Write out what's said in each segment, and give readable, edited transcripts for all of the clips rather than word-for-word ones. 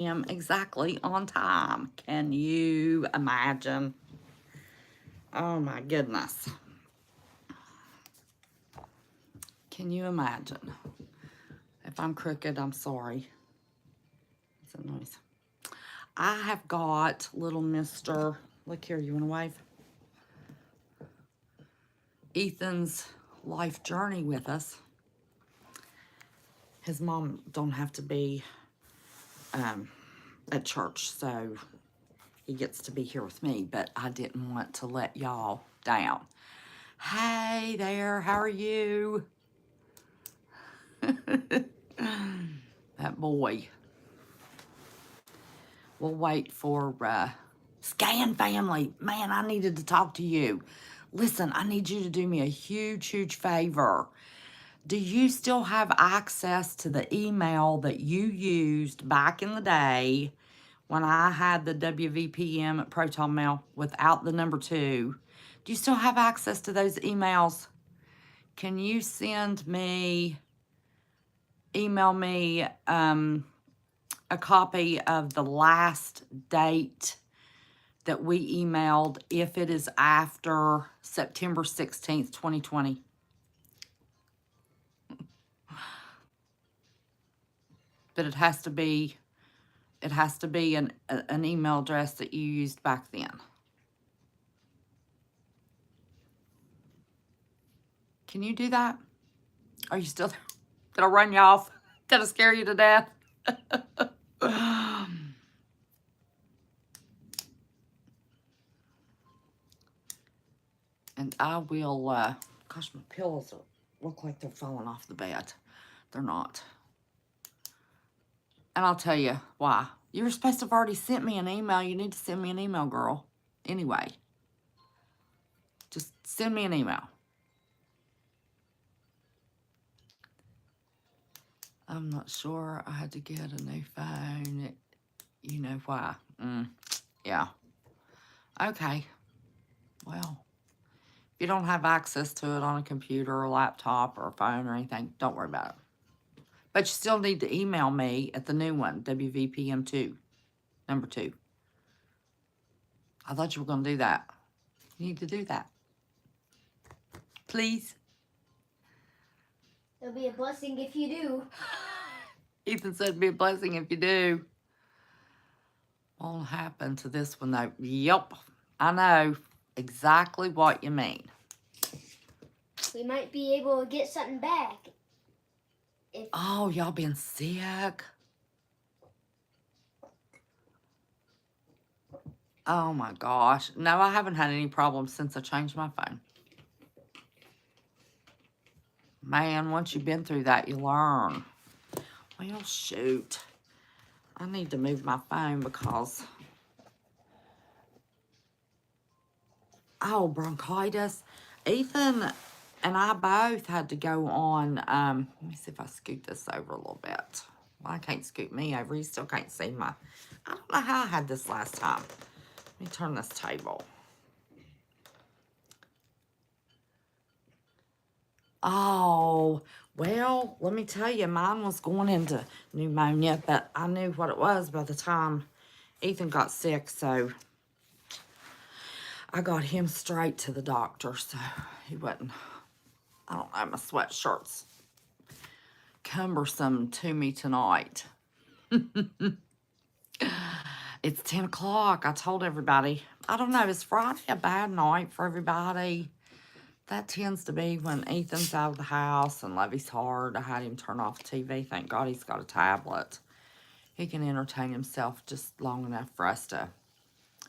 am exactly on time. Can you imagine? Oh my goodness. Can you imagine? If I'm crooked, I'm sorry. It's a noise. I have got little Mr. Look here, you want to wave? Ethan's life journey with us. His mom don't have to be at church, so he gets to be here with me, but I didn't want to let y'all down. Hey there, how are you? That boy. We'll wait for Scan family. Man, I needed to talk to you. Listen, I need you to do me a huge, huge favor. Do you still have access to the email that you used back in the day when I had the WVPM at Proton Mail without the number 2? Do you still have access to those emails? Can you email me a copy of the last date that we emailed if it is after September 16th, 2020? But it has to be an email address that you used back then. Can you do that? Are you still there? Did I run you off? Did I scare you to death? And I will, gosh, my pillows look like they're falling off the bed. They're not. And I'll tell you why. You were supposed to have already sent me an email. You need to send me an email, girl. Anyway, just send me an email. I'm not sure. I had to get a new phone. You know why. Yeah. Okay. Well, if you don't have access to it on a computer or laptop or a phone or anything, don't worry about it. But you still need to email me at the new one, WVPM2, number 2. I thought you were going to do that. You need to do that. Please. It'll be a blessing if you do. Ethan said it'd be a blessing if you do. Won't happen to this one though. Yep. I know exactly what you mean. We might be able to get something back. Oh, y'all been sick? Oh my gosh. No, I haven't had any problems since I changed my phone. Man, once you've been through that, you learn. Well, shoot. I need to move my phone because... Oh, bronchitis. Ethan and I both had to go on... let me see if I scoot this over a little bit. Well, I can't scoot me over. You still can't see my... I don't know how I had this last time. Let me turn this table. Oh, well, let me tell you, mine was going into pneumonia, but I knew what it was by the time Ethan got sick, so I got him straight to the doctor, so he wasn't, I don't know, my sweatshirt's cumbersome to me tonight. It's 10 o'clock. I told everybody. I don't know, is Friday a bad night for everybody? That tends to be when Ethan's out of the house and Levy's hard. I had him turn off the TV. Thank God he's got a tablet. He can entertain himself just long enough for us to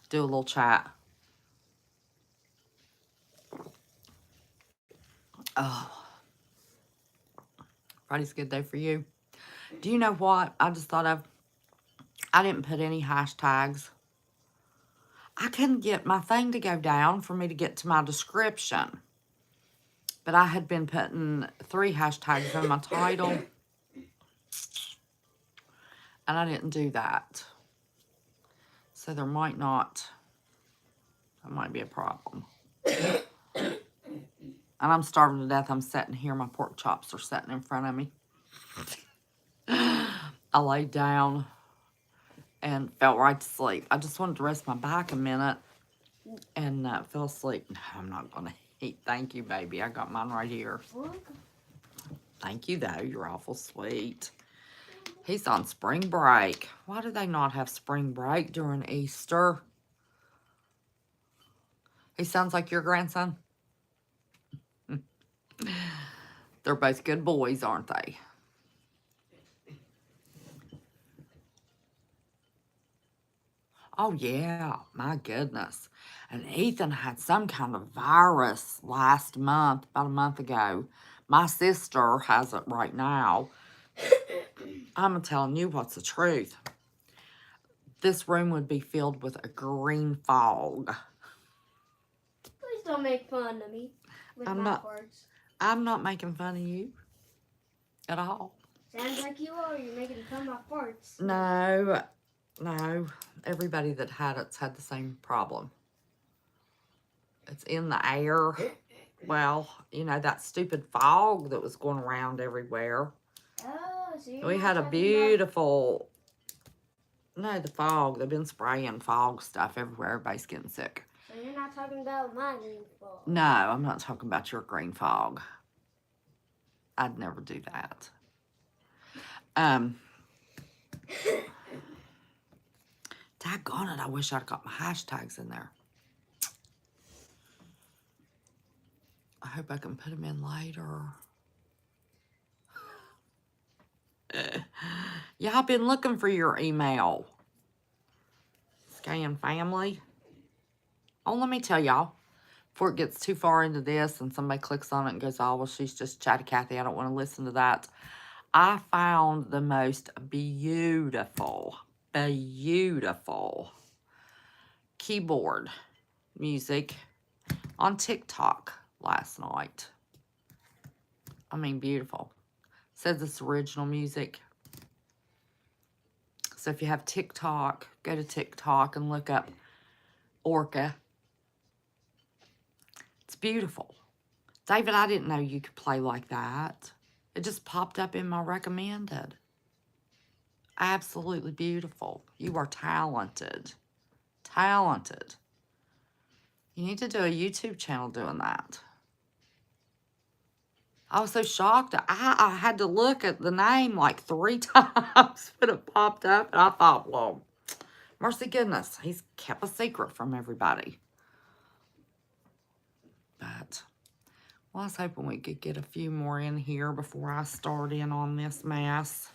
do a little chat. Oh, Friday's a good day for you. Do you know what I just thought of? I didn't put any hashtags. I couldn't get my thing to go down for me to get to my description. But I had been putting 3 hashtags in my title. And I didn't do that. So there might not, that might be a problem. And I'm starving to death. I'm sitting here. My pork chops are sitting in front of me. I laid down and fell right to sleep. I just wanted to rest my back a minute and fell asleep. No, I'm not going to eat. Thank you, baby. I got mine right here. Thank you, though. You're awful sweet. He's on spring break. Why do they not have spring break during Easter? He sounds like your grandson. They're both good boys, aren't they? Oh, yeah. My goodness. And Ethan had some kind of virus last month, about a month ago. My sister has it right now. I'm telling you what's the truth. This room would be filled with a green fog. Please don't make fun of me with my farts. I'm not making fun of you at all. Sounds like you are. You're making fun of my farts. No. Everybody that had it's had the same problem. It's in the air. Well, you know, that stupid fog that was going around everywhere. Oh, so we had a beautiful... No, the fog. They've been spraying fog stuff everywhere. Everybody's getting sick. So you're not talking about my green fog? No, I'm not talking about your green fog. I'd never do that. Daggone it, I wish I'd got my hashtags in there. I hope I can put them in later. Yeah, I've been looking for your email. Scan family. Oh, let me tell y'all, before it gets too far into this and somebody clicks on it and goes, oh, well, she's just chatty Cathy. I don't want to listen to that. I found the most beautiful keyboard music on TikTok last night. I mean, beautiful. It says it's original music. So if you have TikTok, go to TikTok and look up Orca. It's beautiful. David, I didn't know you could play like that. It just popped up in my recommended. Absolutely beautiful. You are talented. Talented. You need to do a YouTube channel doing that. I was so shocked. I had to look at the name like 3 times when it popped up. And I thought, well, mercy goodness, he's kept a secret from everybody. But, well, I was hoping we could get a few more in here before I start in on this mess.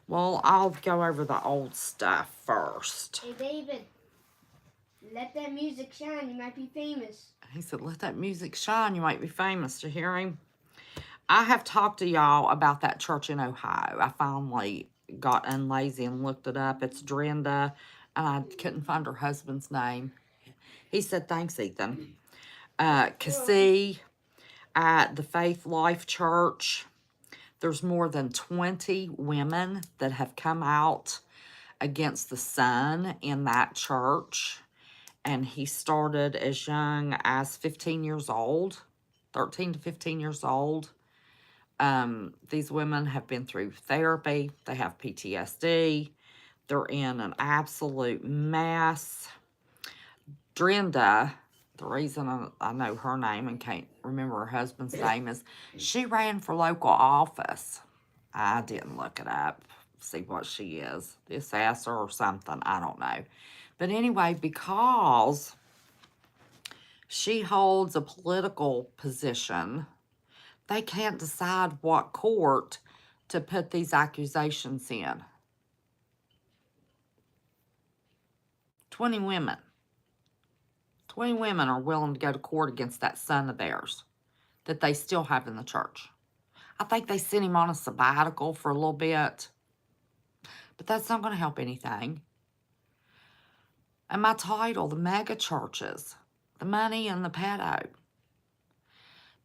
Well, I'll go over the old stuff first. Hey, David, let that music shine. You might be famous. He said, let that music shine. You might be famous. To hear him? I have talked to y'all about that church in Ohio. I finally got unlazy and looked it up. It's Drenda, and I couldn't find her husband's name. He said, thanks, Ethan. Cassie at the Faith Life Church. There's more than 20 women that have come out against the son in that church. And he started as young as 15 years old, 13 to 15 years old. These women have been through therapy. They have PTSD. They're in an absolute mess. Drenda, the reason I know her name and can't remember her husband's name is she ran for local office. I didn't look it up, see what she is, the assessor or something, I don't know. But anyway, because she holds a political position, they can't decide what court to put these accusations in. 20 women. 20 women are willing to go to court against that son of theirs that they still have in the church. I think they sent him on a sabbatical for a little bit, but that's not going to help anything. And my title, the mega churches, the money and the pedo,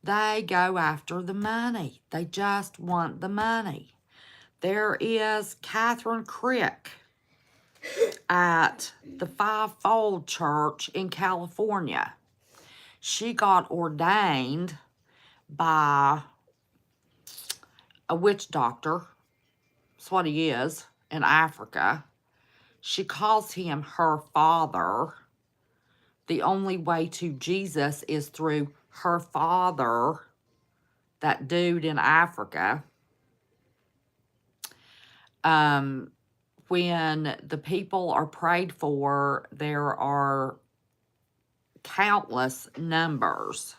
they go after the money. They just want the money. There is Catherine Crick at the Fivefold Church in California. She got ordained by a witch doctor. That's what he is in Africa. She calls him her father. The only way to Jesus is through her father, that dude in Africa. When the people are prayed for, there are countless numbers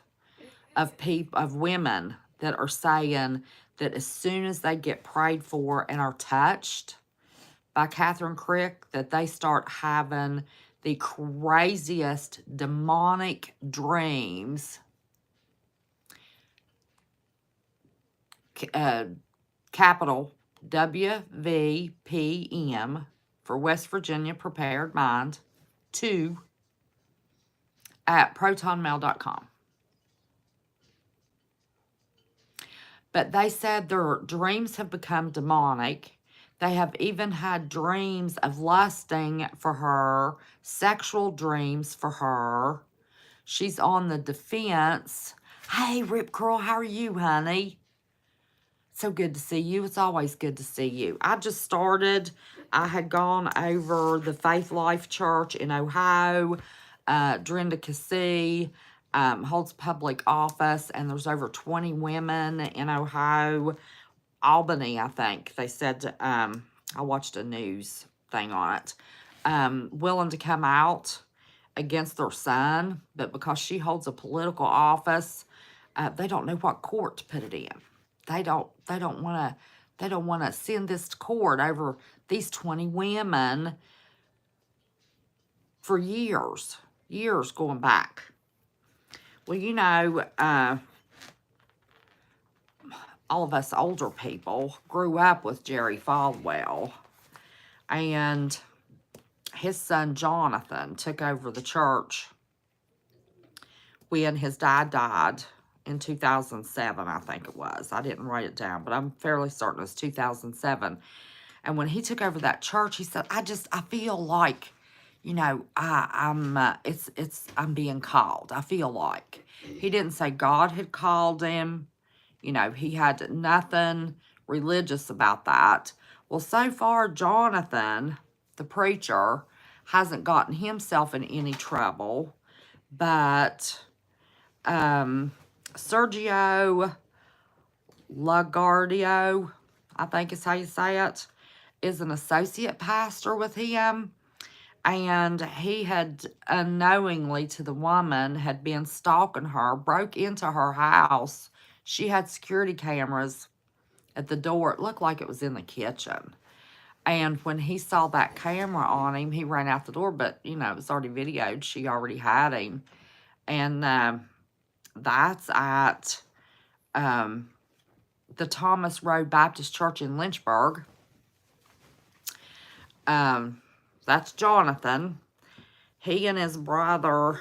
of women that are saying that as soon as they get prayed for and are touched by Catherine Crick, that they start having the craziest demonic dreams. Capital WVPM for West Virginia Prepared Mind 2 at protonmail.com. But they said their dreams have become demonic. They have even had dreams of lusting for her, sexual dreams for her. She's on the defense. Hey, Rip Curl, how are you, honey? So good to see you. It's always good to see you. I just started. I had gone over the Faith Life Church in Ohio. Drenda Cassie holds public office, and there's over 20 women in Ohio. Albany, I think. They said, I watched a news thing on it, willing to come out against their son, but because she holds a political office, they don't know what court to put it in. They don't want to send this to court over these 20 women for years going back. Well, you know, all of us older people grew up with Jerry Falwell, and his son Jonathan took over the church when his dad died in 2007, I think it was. I didn't write it down, but I'm fairly certain it was 2007. And when he took over that church, he said, I feel like, you know, I'm being called. I feel like. He didn't say God had called him. You know, he had nothing religious about that. Well, so far, Jonathan, the preacher, hasn't gotten himself in any trouble. But Sergio LaGuardia, I think is how you say it, is an associate pastor with him. And he had unknowingly to the woman had been stalking her, broke into her house. She had security cameras at the door. It looked like it was in the kitchen. And when he saw that camera on him, he ran out the door. But, you know, it was already videoed. She already had him. And that's at the Thomas Road Baptist Church in Lynchburg. That's Jonathan. He and his brother,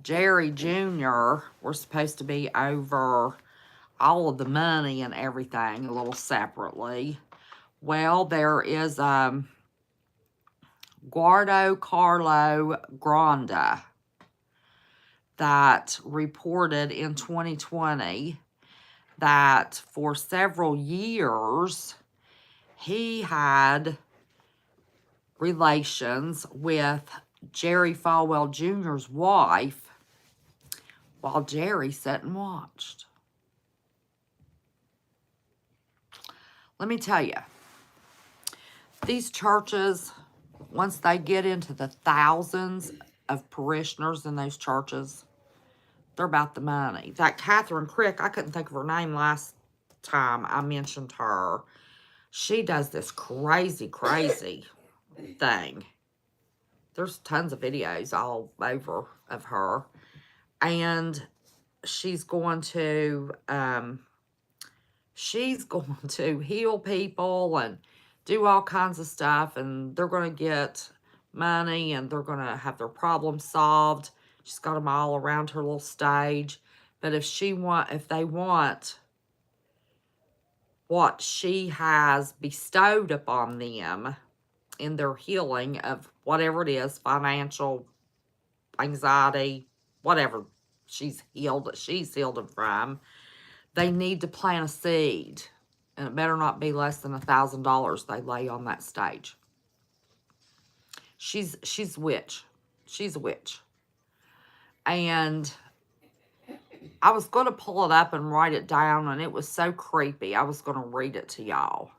Jerry Jr., were supposed to be over all of the money and everything a little separately. Well, there is Guardo Carlo Granda that reported in 2020 that for several years he had relations with Jerry Falwell Jr.'s wife while Jerry sat and watched. Let me tell you, these churches, once they get into the thousands of parishioners in those churches, they're about the money. That Catherine Crick, I couldn't think of her name last time I mentioned her. She does this crazy thing. There's tons of videos all over of her. And she's going to heal people and do all kinds of stuff, and they're going to get money and they're going to have their problems solved. She's got them all around her little stage. But if they want what she has bestowed upon them in their healing of whatever it is, financial, anxiety, whatever she's healed them from, they need to plant a seed. And it better not be less than $1,000 they lay on that stage. She's a witch. She's a witch. And I was going to pull it up and write it down, and it was so creepy. I was going to read it to y'all.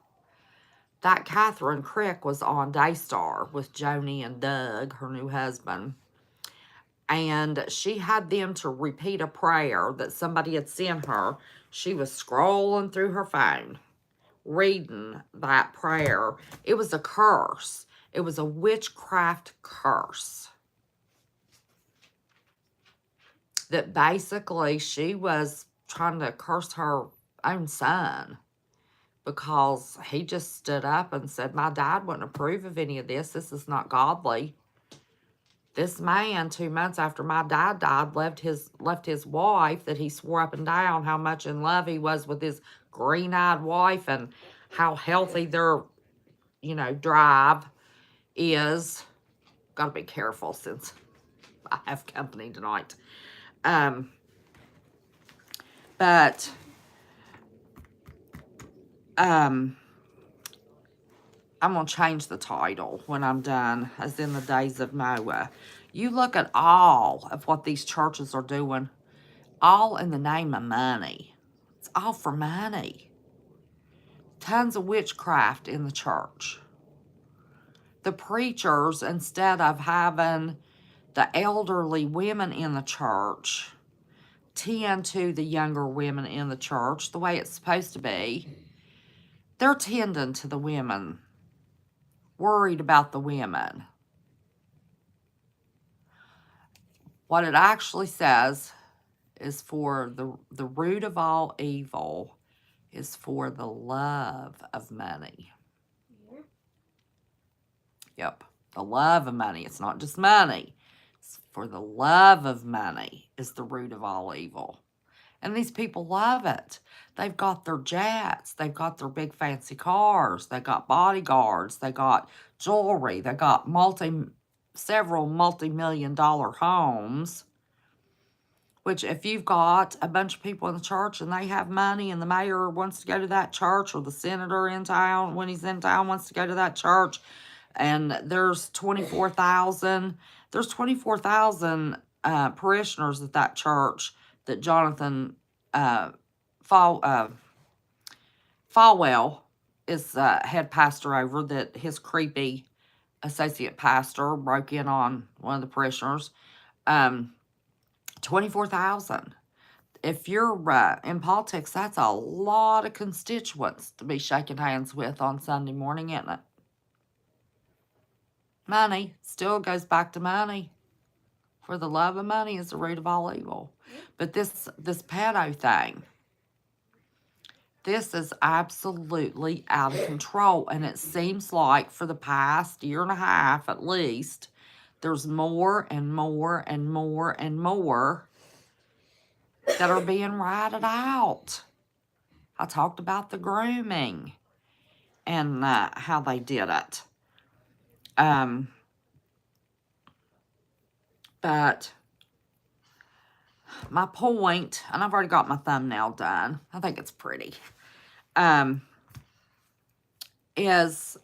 That Catherine Crick was on Daystar with Joni and Doug, her new husband. And she had them to repeat a prayer that somebody had sent her. She was scrolling through her phone, reading that prayer. It was a curse. It was a witchcraft curse. That basically she was trying to curse her own son because he just stood up and said, my dad wouldn't approve of any of this. This is not godly. This man, 2 months after my dad died, left his wife that he swore up and down how much in love he was with his green-eyed wife and how healthy their, drive is. Got to be careful since I have company tonight. But I'm going to change the title when I'm done, as in the days of Noah. You look at all of what these churches are doing, all in the name of money. It's all for money. Tons of witchcraft in the church. The preachers, instead of having the elderly women in the church tend to the younger women in the church the way it's supposed to be, they're tending to the women, worried about the women. What it actually says is for the root of all evil is for the love of money. Yep, the love of money. It's not just money. It's for the love of money is the root of all evil. And these people love it. They've got their jets. They've got their big fancy cars. They got bodyguards. They got jewelry. They got several multi-million-dollar homes. Which if you've got a bunch of people in the church and they have money and the mayor wants to go to that church, or the senator in town, when he's in town, wants to go to that church, and there's 24,000 parishioners at that church that Jonathan Falwell is head pastor over, that his creepy associate pastor broke in on one of the parishioners. 24,000. If you're in politics, that's a lot of constituents to be shaking hands with on Sunday morning, isn't it? Money still goes back to money. For the love of money is the root of all evil. But this pedo thing, this is absolutely out of control. And it seems like for the past year and a half at least, there's more and more and more and more that are being ratted out. I talked about the grooming and how they did it. But my point, and I've already got my thumbnail done. I think it's pretty. Is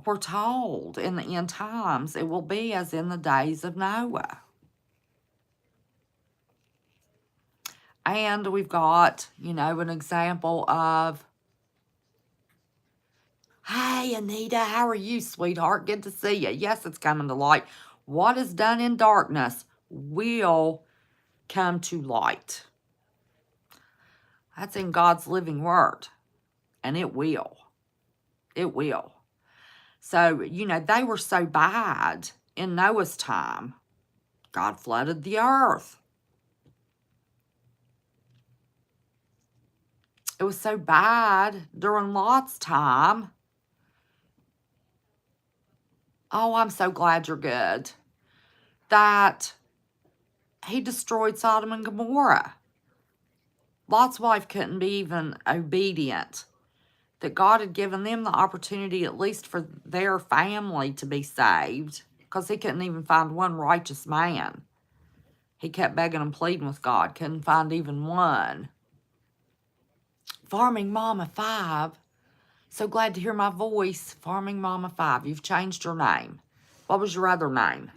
we're told in the end times it will be as in the days of Noah. And we've got, an example of, hey, Anita, how are you, sweetheart? Good to see you. Yes, it's coming to light. What is done in darkness will come to light. That's in God's living word. And it will. It will. So, they were so bad in Noah's time. God flooded the earth. It was so bad during Lot's time. Oh, I'm so glad you're good. That he destroyed Sodom and Gomorrah. Lot's wife couldn't be even obedient. That God had given them the opportunity at least for their family to be saved. Because he couldn't even find one righteous man. He kept begging and pleading with God. Couldn't find even one. Farming Mama 5. So glad to hear my voice. Farming Mama 5. You've changed your name. What was your other name?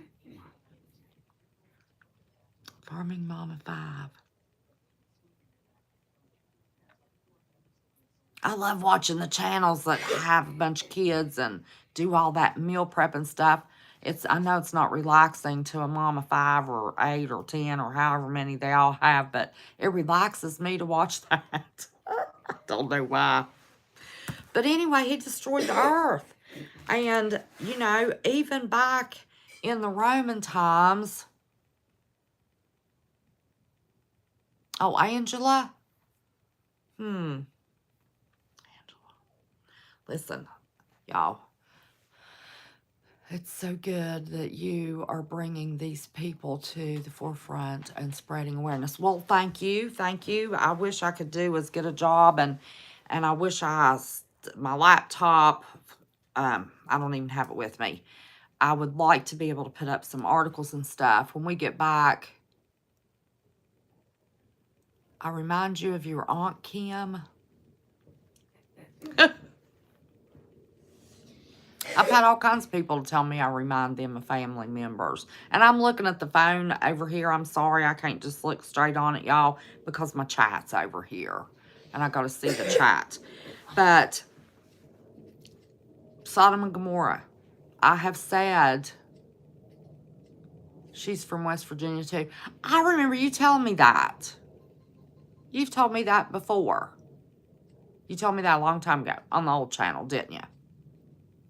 Farming Mama 5. I love watching the channels that have a bunch of kids and do all that meal prep and stuff. I know it's not relaxing to a mom of 5 or 8 or 10 or however many they all have, but it relaxes me to watch that. I don't know why. But anyway, he destroyed the earth. And, you know, even back in the Roman times. Oh, Angela? Angela. Listen, y'all. It's so good that you are bringing these people to the forefront and spreading awareness. Well, thank you. Thank you. I wish I could do is get a job, and I wish my laptop, I don't even have it with me. I would like to be able to put up some articles and stuff. When we get back, I remind you of your Aunt Kim. I've had all kinds of people tell me I remind them of family members. And I'm looking at the phone over here. I'm sorry, I can't just look straight on it, y'all, because my chat's over here. And I got to see the chat. But Sodom and Gomorrah, I have said she's from West Virginia too. I remember you telling me that. You've told me that before. You told me that a long time ago on the old channel, didn't you?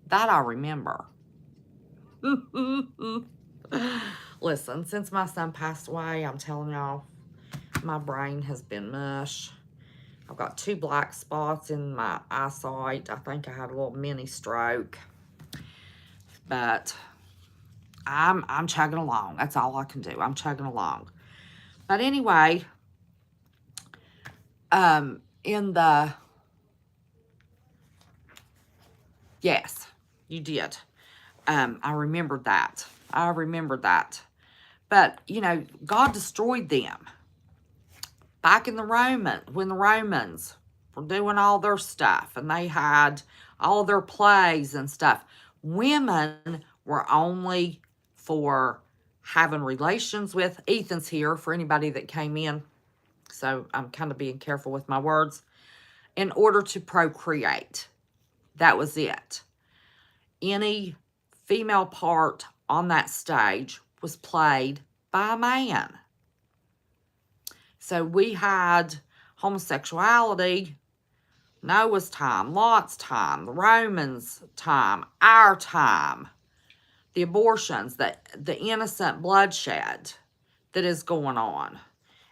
That I remember. Listen, since my son passed away, I'm telling y'all, my brain has been mush. I've got 2 black spots in my eyesight. I think I had a little mini stroke. But I'm chugging along. That's all I can do. I'm chugging along. But anyway, yes, you did. I remembered that. I remembered that. But, you know, God destroyed them. Back in when the Romans were doing all their stuff, and they had all their plagues and stuff, women were only for having relations with. Ethan's here for anybody that came in, so I'm kind of being careful with my words. In order to procreate. That was it. Any female part on that stage was played by a man. So we had homosexuality, Noah's time, Lot's time, the Romans' time, our time, the abortions, the innocent bloodshed that is going on.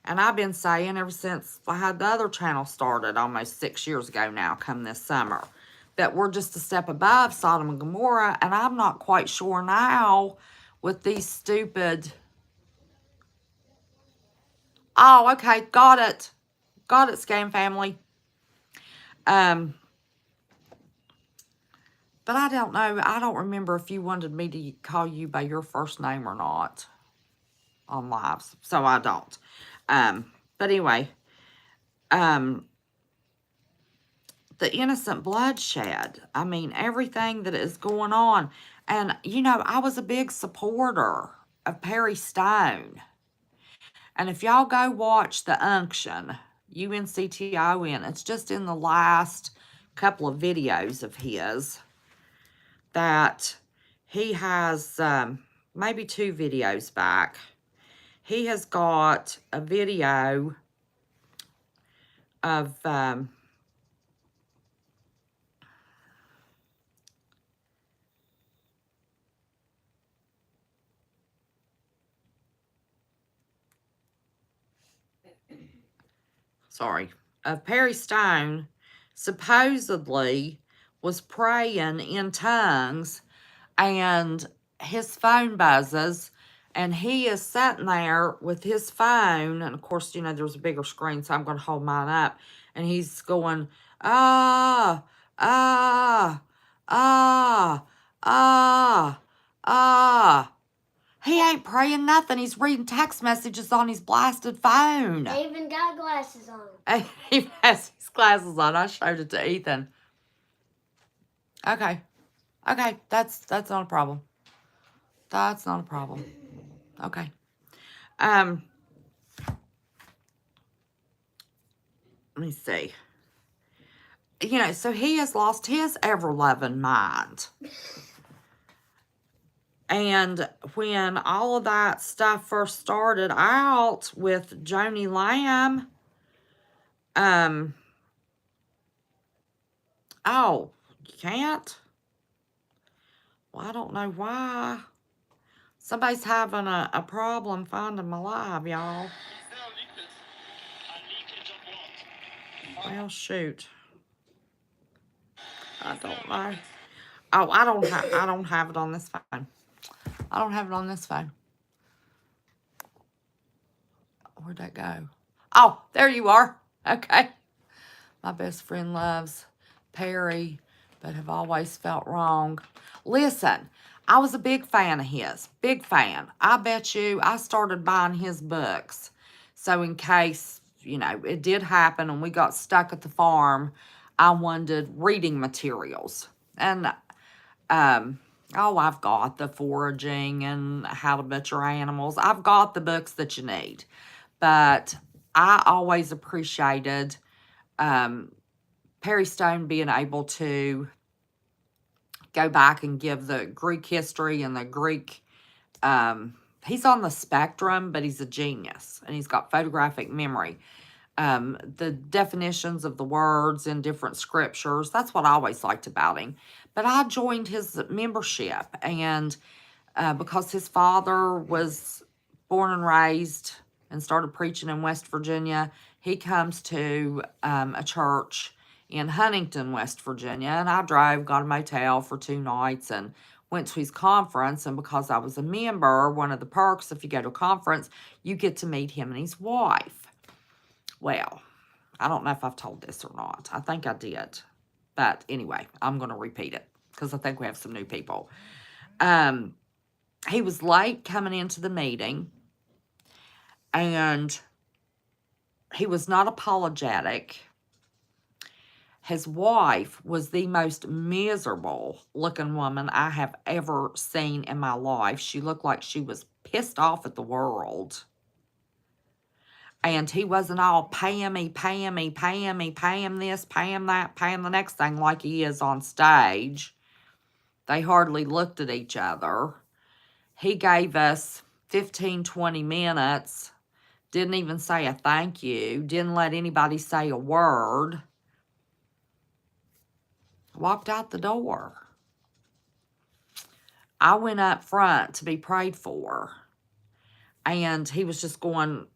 And I've been saying ever since I had the other channel started almost 6 years ago now, come this summer, that we're just a step above Sodom and Gomorrah. And I'm not quite sure now with these stupid... Oh, okay, got it. Got it, Scam Family. But I don't know. I don't remember if you wanted me to call you by your first name or not on lives. So I don't. But anyway, the innocent bloodshed. I mean, everything that is going on. And, you know, I was a big supporter of Perry Stone. And if y'all go watch the Unction, UNCTION, it's just in the last couple of videos of his that he has, maybe 2 videos back, he has got a video of, of Perry Stone supposedly was praying in tongues, and his phone buzzes, and he is sitting there with his phone, and of course, you know, there's a bigger screen, so I'm going to hold mine up, and he's going, ah, ah, ah, ah, ah. He ain't praying nothing. He's reading text messages on his blasted phone. He even got glasses on. He has his glasses on. I showed it to Ethan. Okay. Okay, that's not a problem. That's not a problem. Okay. Let me see. You know, so he has lost his ever-loving mind. And when all of that stuff first started out with Joni Lamb, oh, you can't? Well, I don't know why. Somebody's having a problem finding my live, y'all. Well, shoot. I don't know. Oh, I don't have it on this phone. I don't have it on this phone. Where'd that go? Oh, there you are. Okay. My best friend loves Perry, but have always felt wrong. Listen, I was a big fan of his. Big fan. I bet you I started buying his books. So in case, you know, it did happen and we got stuck at the farm, I wanted reading materials. And, oh, I've got the foraging and how to butcher animals. I've got the books that you need. But I always appreciated Perry Stone being able to go back and give the Greek history and the Greek, he's on the spectrum, but he's a genius, and he's got photographic memory. The definitions of the words in different scriptures, that's what I always liked about him. But I joined his membership, and because his father was born and raised and started preaching in West Virginia, he comes to a church in Huntington, West Virginia, and I drove, got a motel for 2 nights, and went to his conference. And because I was a member, one of the perks, if you go to a conference, you get to meet him and his wife. Well, I don't know if I've told this or not. I think I did. But anyway, I'm going to repeat it because I think we have some new people. He was late coming into the meeting, and he was not apologetic. His wife was the most miserable looking woman I have ever seen in my life. She looked like she was pissed off at the world. And he wasn't all pay him this, pay him that, pay him the next thing like he is on stage. They hardly looked at each other. He gave us 15, 20 minutes. Didn't even say a thank you. Didn't let anybody say a word. Walked out the door. I went up front to be prayed for. And he was just going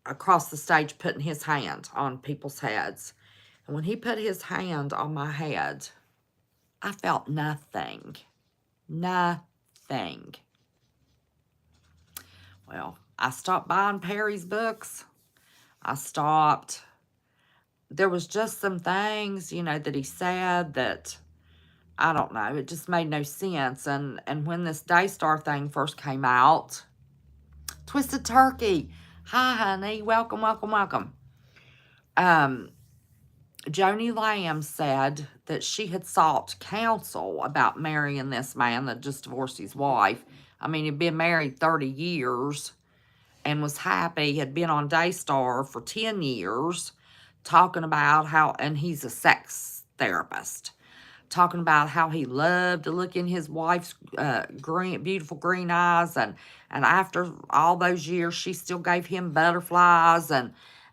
across the stage putting his hand on people's heads. And when he put his hand on my head, I felt nothing. Nothing. Well, I stopped buying Perry's books. I stopped. There was just some things, you know, that he said that, I don't know, it just made no sense. And when this Daystar thing first came out, Twisted Turkey, hi, honey, welcome, welcome, welcome. Joni Lamb said that she had sought counsel about marrying this man that just divorced his wife. I mean, he'd been married 30 years and was happy, had been on Daystar for 10 years, talking about how, and he's a sex therapist, talking about how he loved to look in his wife's beautiful green eyes, and after all those years, she still gave him butterflies,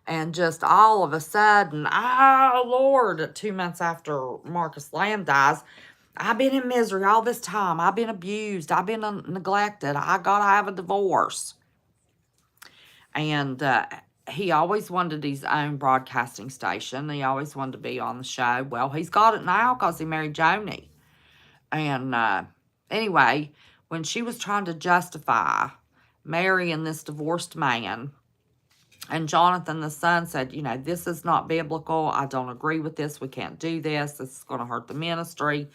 and just all of a sudden, oh, Lord, 2 months after Marcus Lamb dies, I've been in misery all this time. I've been abused. I've been neglected. I got to have a divorce. And he always wanted his own broadcasting station. He always wanted to be on the show. Well, he's got it now because he married Joni. And anyway, when she was trying to justify marrying this divorced man, and Jonathan, the son, said, you know, this is not biblical. I don't agree with this. We can't do this. This is going to hurt the ministry.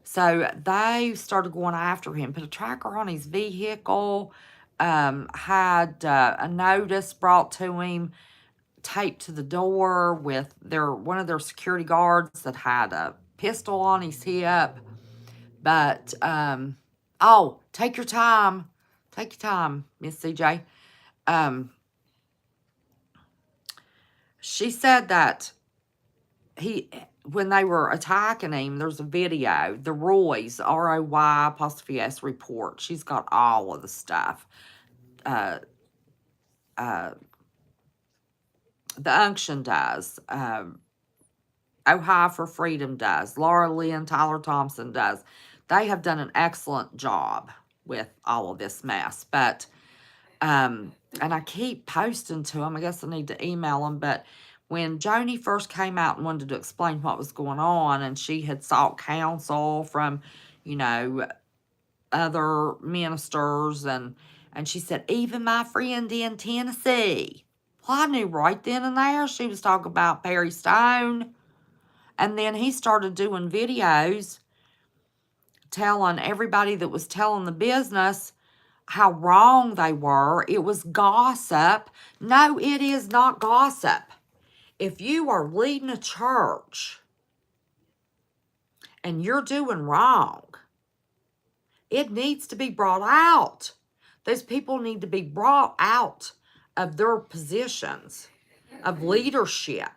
So they started going after him, put a tracker on his vehicle, had a notice brought to him, taped to the door with one of their security guards that had a pistol on his hip. But Oh, take your time. Take your time, Miss CJ. She said that when they were attacking him, there's a video, the Roy's, ROY''S report. She's got all of the stuff. Uh, the Unction does. Ohio for Freedom does. Laura Lee and Tyler Thompson does. They have done an excellent job with all of this mess. But, and I keep posting to them. I guess I need to email them. But when Joni first came out and wanted to explain what was going on, and she had sought counsel from, you know, other ministers, and she said, even my friend in Tennessee. Well, I knew right then and there she was talking about Perry Stone. And then he started doing videos telling everybody that was telling the business how wrong they were. It was gossip. No, it is not gossip. If you are leading a church and you're doing wrong, it needs to be brought out. Those people need to be brought out of their positions of leadership.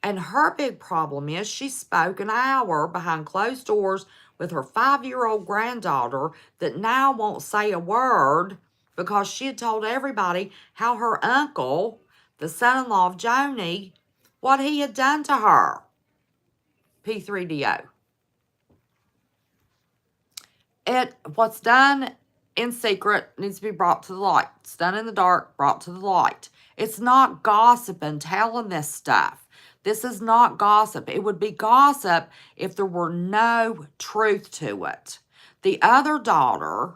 And her big problem is she spoke an hour behind closed doors with her 5-year-old granddaughter that now won't say a word because she had told everybody how her uncle, the son-in-law of Joni, what he had done to her. P3DO. What's done in secret needs to be brought to the light. It's done in the dark, brought to the light. It's not gossiping, telling this stuff. This is not gossip. It would be gossip if there were no truth to it. The other daughter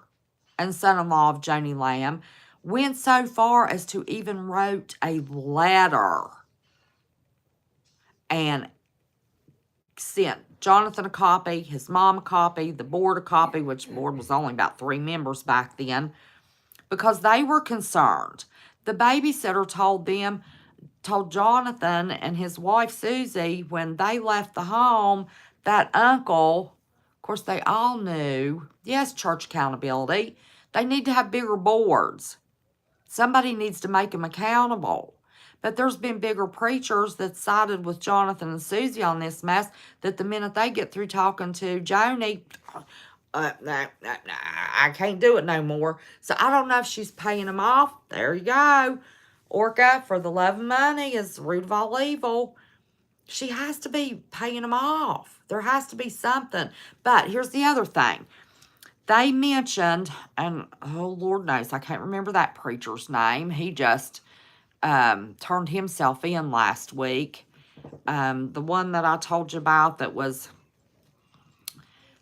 and son-in-law of Joni Lamb went so far as to even wrote a letter and sent Jonathan a copy, his mom a copy, the board a copy, which the board was only about 3 members back then, because they were concerned. The babysitter told Jonathan and his wife Susie when they left the home, that uncle, of course they all knew, yes, church accountability, they need to have bigger boards. Somebody needs to make them accountable. But there's been bigger preachers that sided with Jonathan and Susie on this mess that the minute they get through talking to Joni, I can't do it no more. So I don't know if she's paying them off. There you go. Orca, for the love of money, is the root of all evil. She has to be paying them off. There has to be something. But here's the other thing. They mentioned, and oh, Lord knows, I can't remember that preacher's name. He just turned himself in last week. The one that I told you about that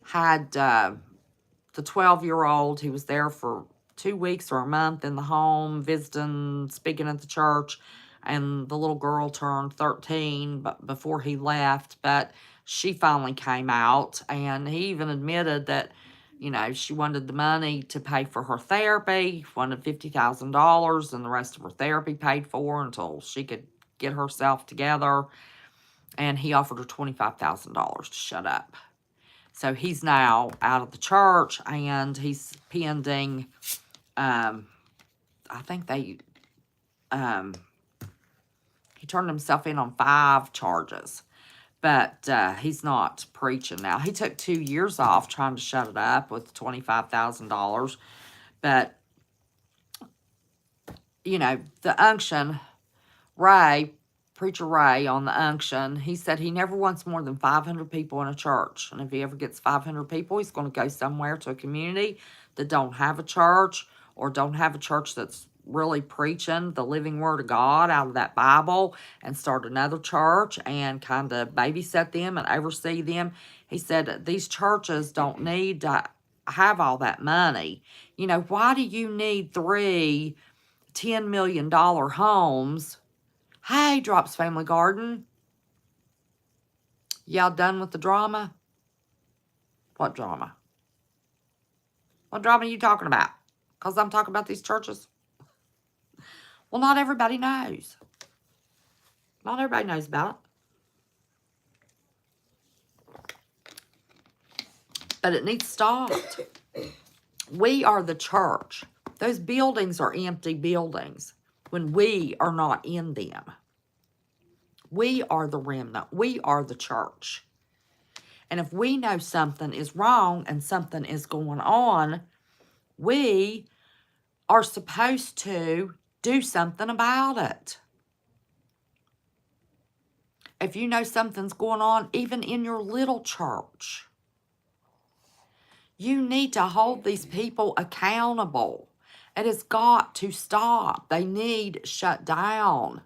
had the 12-year-old, he was there for 2 weeks or a month in the home, visiting, speaking at the church, and the little girl turned 13 before he left, but she finally came out, and he even admitted that, you know, she wanted the money to pay for her therapy, wanted $50,000, and the rest of her therapy paid for until she could get herself together, and he offered her $25,000 to shut up. So he's now out of the church, and he's pending, I think he turned himself in on 5 charges. But he's not preaching now. He took 2 years off trying to shut it up with $25,000. But, you know, the unction, Preacher Ray on the unction, he said he never wants more than 500 people in a church. And if he ever gets 500 people, he's going to go somewhere to a community that don't have a church or don't have a church that's really preaching the living word of God out of that Bible and start another church and kind of babysit them and oversee them. He said these churches don't need to have all that money. You know, why do you need 3 $10 million homes? Hey, Drops Family Garden. Y'all done with the drama? What drama? What drama are you talking about? Because I'm talking about these churches? Well, not everybody knows. Not everybody knows about it. But it needs stopped. We are the church. Those buildings are empty buildings when we are not in them. We are the remnant. We are the church. And if we know something is wrong and something is going on, we are supposed to do something about it. If you know something's going on, even in your little church, you need to hold these people accountable. It has got to stop. They need shut down.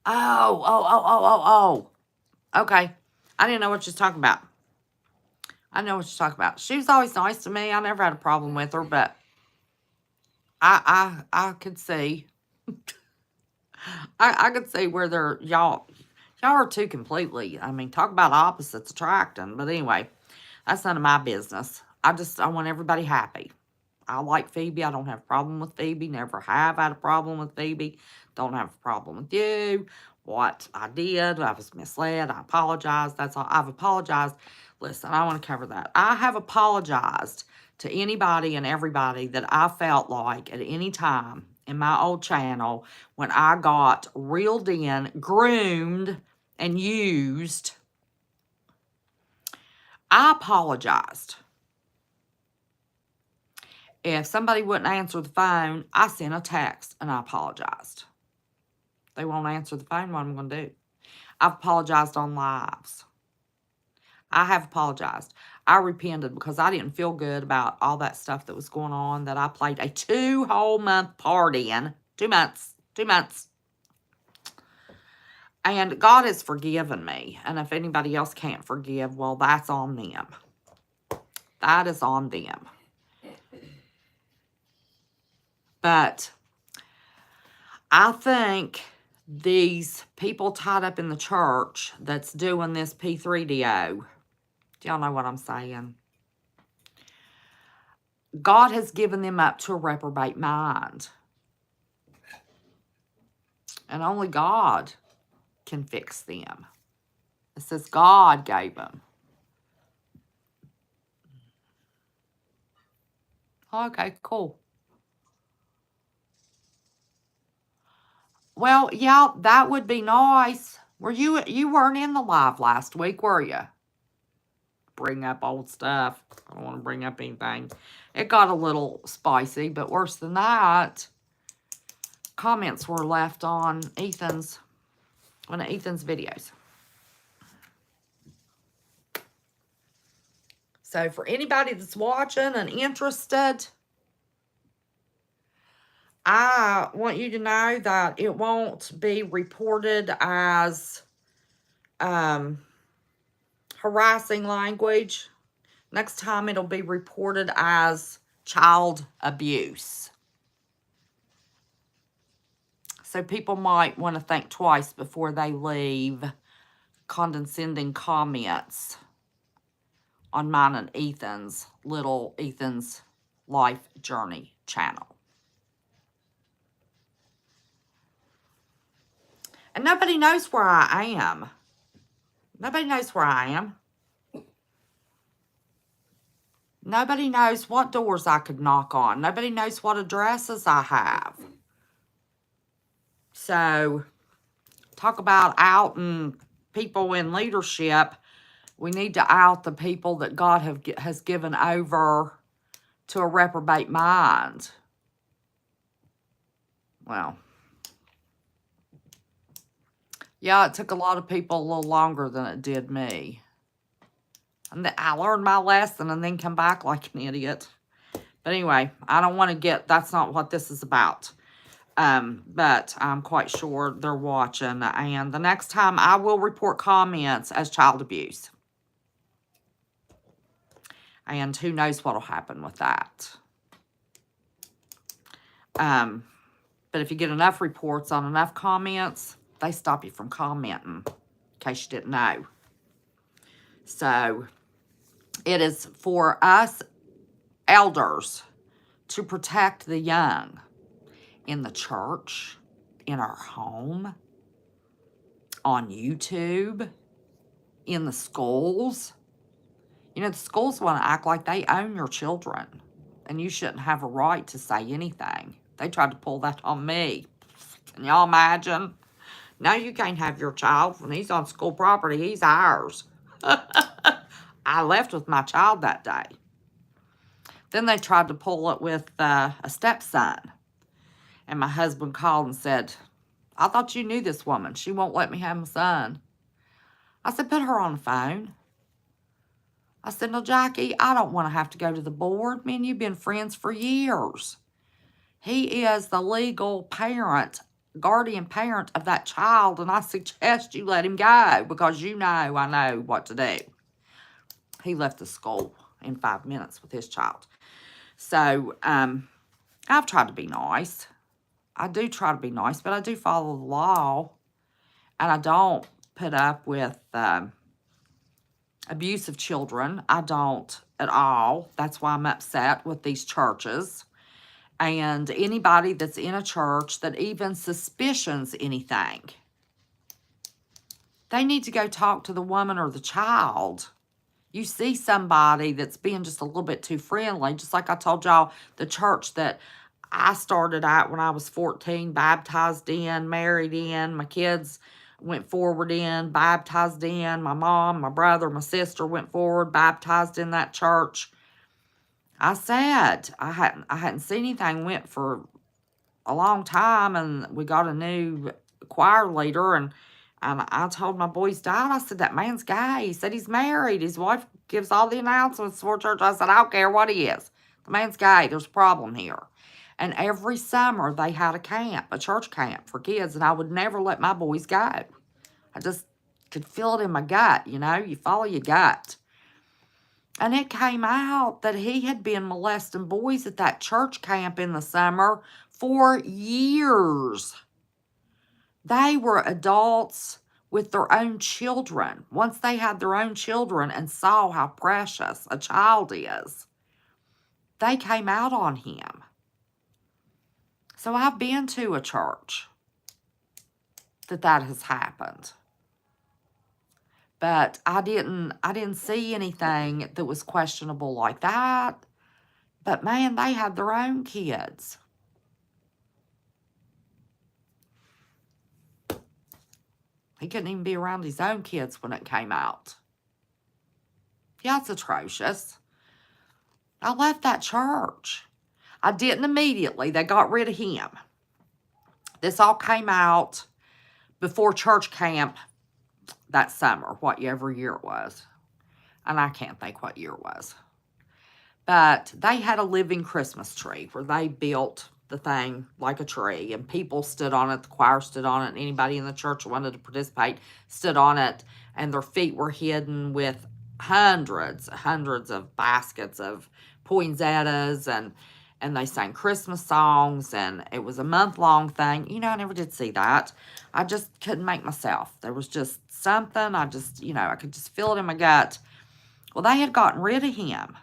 Oh. Okay. I didn't know what she was talking about. I know what she's talking about. She was always nice to me. I never had a problem with her, but I could see. I could see where y'all are two completely. I mean, talk about opposites attracting. But anyway, that's none of my business. I want everybody happy. I like Phoebe. I don't have a problem with Phoebe. Never have had a problem with Phoebe. Don't have a problem with you. What I did, I was misled. I apologize. That's all. I've apologized. Listen, I want to cover that. I have apologized to anybody and everybody that I felt like at any time in my old channel when I got reeled in, groomed, and used. I apologized. If somebody wouldn't answer the phone, I sent a text and I apologized. They won't answer the phone, what am I going to do? I've apologized on lives. I have apologized. I repented because I didn't feel good about all that stuff that was going on that I played a 2 whole month part in. 2 months. 2 months. And God has forgiven me. And if anybody else can't forgive, well, that's on them. That is on them. But I think these people tied up in the church that's doing this P3DO, do y'all know what I'm saying? God has given them up to a reprobate mind. And only God can fix them. It says God gave them. Okay, cool. Well, yeah, that would be nice. You weren't in the live last week, were you? Bring up old stuff. I don't want to bring up anything. It got a little spicy, but worse than that, comments were left on one of Ethan's videos. So for anybody that's watching and interested, I want you to know that it won't be reported as harassing language. Next time it'll be reported as child abuse. So people might want to think twice before they leave condescending comments on mine and Ethan's Life Journey channel. And nobody knows where I am. Nobody knows where I am. Nobody knows what doors I could knock on. Nobody knows what addresses I have. So, talk about outing people in leadership. We need to out the people that God has given over to a reprobate mind. Well, yeah, it took a lot of people a little longer than it did me. And I learned my lesson and then come back like an idiot. But anyway, I don't want to that's not what this is about. But I'm quite sure they're watching. And the next time I will report comments as child abuse. And who knows what will happen with that. But if you get enough reports on enough comments, they stop you from commenting, in case you didn't know. So, it is for us elders to protect the young in the church, in our home, on YouTube, in the schools. You know, the schools want to act like they own your children, and you shouldn't have a right to say anything. They tried to pull that on me. Can y'all imagine? No, you can't have your child. When he's on school property, he's ours. I left with my child that day. Then they tried to pull it with a stepson. And my husband called and said, I thought you knew this woman. She won't let me have my son. I said, put her on the phone. I said, no, Jackie, I don't want to have to go to the board. Me and you've been friends for years. He is the legal parent, guardian parent of that child, and I suggest you let him go because you know I know what to do. He left the school in 5 minutes with his child. So, I've tried to be nice. I do try to be nice, but I do follow the law, and I don't put up with abusive children. I don't at all. That's why I'm upset with these churches. And anybody that's in a church that even suspicions anything, they need to go talk to the woman or the child. You see somebody that's being just a little bit too friendly, just like I told y'all, the church that I started at when I was 14, baptized in, married in, my kids went forward in, baptized in, my mom, my brother, my sister went forward, baptized in that church. I said I hadn't seen anything, went for a long time, and we got a new choir leader, and I told my boys' dad, I said, that man's gay. He said he's married. His wife gives all the announcements for church. I said, I don't care what he is. The man's gay. There's a problem here. And every summer they had a camp, a church camp for kids, and I would never let my boys go. I just could feel it in my gut, you know. You follow your gut. And it came out that he had been molesting boys at that church camp in the summer for years. They were adults with their own children. Once they had their own children and saw how precious a child is, they came out on him. So I've been to a church that has happened. But I didn't see anything that was questionable like that. But man, they had their own kids. He couldn't even be around his own kids when it came out. Yeah, it's atrocious. I left that church. I didn't immediately. They got rid of him. This all came out before church camp that summer, whatever year it was. And I can't think what year it was. But they had a living Christmas tree where they built the thing like a tree, and people stood on it, the choir stood on it, and anybody in the church who wanted to participate stood on it, and their feet were hidden with hundreds of baskets of poinsettias, and they sang Christmas songs, and it was a month-long thing. You know, I never did see that. I just couldn't make myself. There was just something, I just, you know, I could just feel it in my gut. Well, they had gotten rid of him.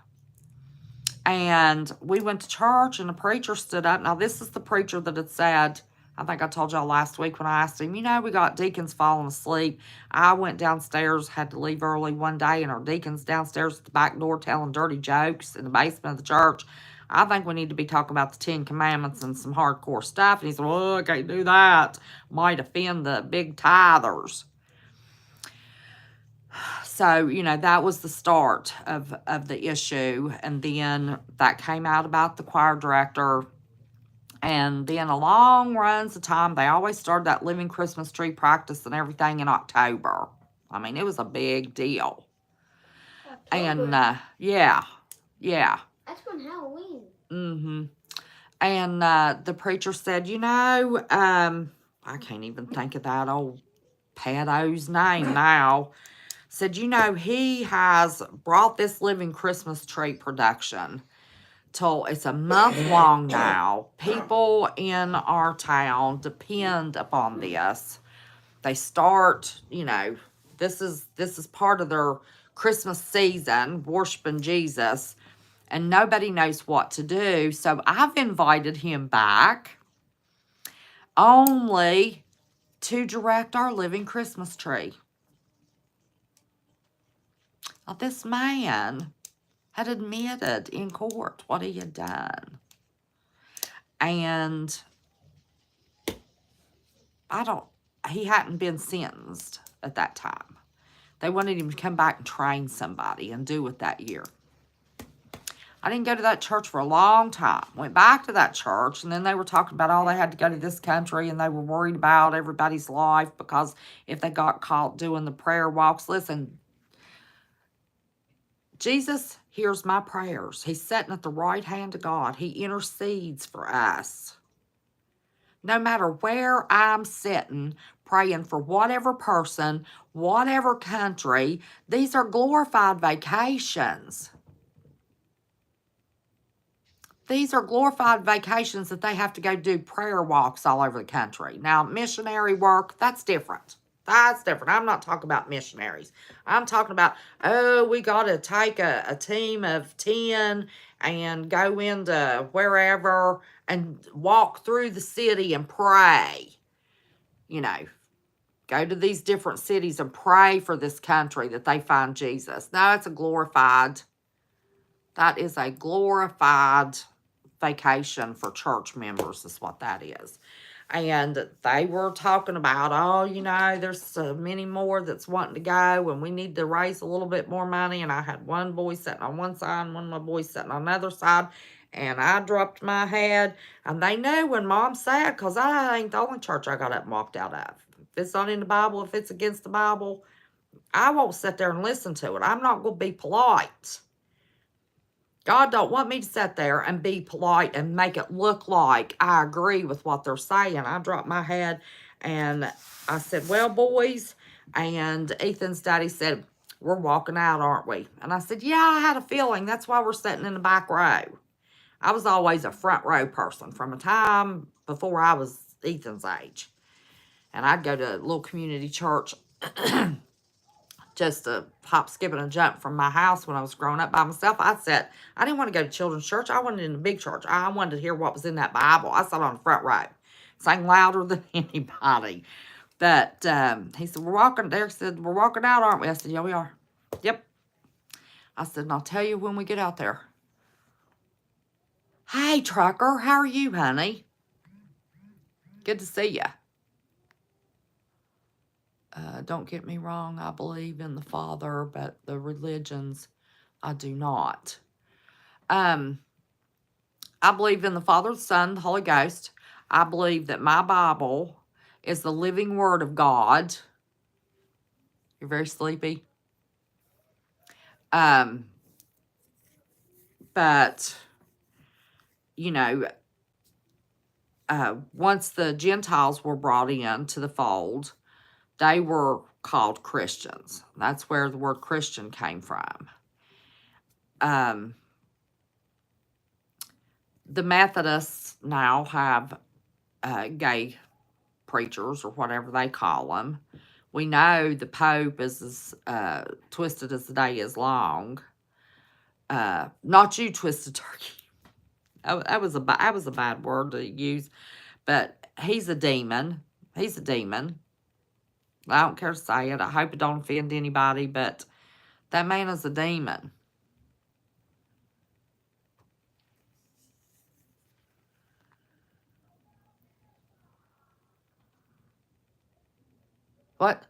And we went to church, and the preacher stood up. Now, this is the preacher that had said, I think I told y'all last week when I asked him, you know, we got deacons falling asleep. I went downstairs, had to leave early one day, and our deacon's downstairs at the back door telling dirty jokes in the basement of the church. I think we need to be talking about the 10 Commandments and some hardcore stuff. And he said, well, I can't do that. Might offend the big tithers. So, you know, that was the start of the issue. And then that came out about the choir director. And then along runs the time, they always started that living Christmas tree practice and everything in October. I mean, it was a big deal. October. And, yeah. That's when Halloween. Mm-hmm. And the preacher said, you know, I can't even think of that old pedo's name now. Said, you know, he has brought this living Christmas tree production till it's a month long now. People in our town depend upon this. They start, you know, this is part of their Christmas season, worshiping Jesus, and nobody knows what to do. So I've invited him back only to direct our living Christmas tree. This man had admitted in court what he had done. And he hadn't been sentenced at that time. They wanted him to come back and train somebody and do it that year. I didn't go to that church for a long time. Went back to that church, and then they were talking about, oh, they had to go to this country, and they were worried about everybody's life because if they got caught doing the prayer walks. Listen, Jesus hears my prayers. He's sitting at the right hand of God. He intercedes for us. No matter where I'm sitting, praying for whatever person, whatever country, these are glorified vacations. These are glorified vacations that they have to go do prayer walks all over the country. Now, missionary work, that's different. That's different. I'm not talking about missionaries. I'm talking about, oh, we got to take a team of 10 and go into wherever and walk through the city and pray. You know, go to these different cities and pray for this country that they find Jesus. No, it's a glorified, that is a glorified vacation for church members is what that is. And they were talking about, oh, you know, there's so many more that's wanting to go and we need to raise a little bit more money. And I had one boy sitting on one side and one of my boys sitting on the other side. And I dropped my head. And they knew when Mom said, because I ain't the only church I got up and walked out of. If it's not in the Bible, if it's against the Bible, I won't sit there and listen to it. I'm not going to be polite. God don't want me to sit there and be polite and make it look like I agree with what they're saying. I dropped my head and I said, well, boys, and Ethan's daddy said, we're walking out, aren't we? And I said, yeah, I had a feeling. That's why we're sitting in the back row. I was always a front row person from a time before I was Ethan's age. And I'd go to a little community church just a hop, skip, and a jump from my house when I was growing up by myself. I didn't want to go to children's church. I wanted in the big church. I wanted to hear what was in that Bible. I sat on the front row, sang louder than anybody. But he said, Derek said, we're walking out, aren't we? I said, yeah, we are. Yep. I said, and I'll tell you when we get out there. Hey, trucker, how are you, honey? Good to see you. Don't get me wrong, I believe in the Father, but the religions, I do not. I believe in the Father, the Son, the Holy Ghost. I believe that my Bible is the living Word of God. You're very sleepy. But, you know, once the Gentiles were brought into the fold, they were called Christians. That's where the word Christian came from. The Methodists now have gay preachers or whatever they call them. We know the Pope is as twisted as the day is long. Not you, Twisted Turkey. That was a bad word to use. But he's a demon. He's a demon. I don't care to say it. I hope it don't offend anybody, but that man is a demon. What?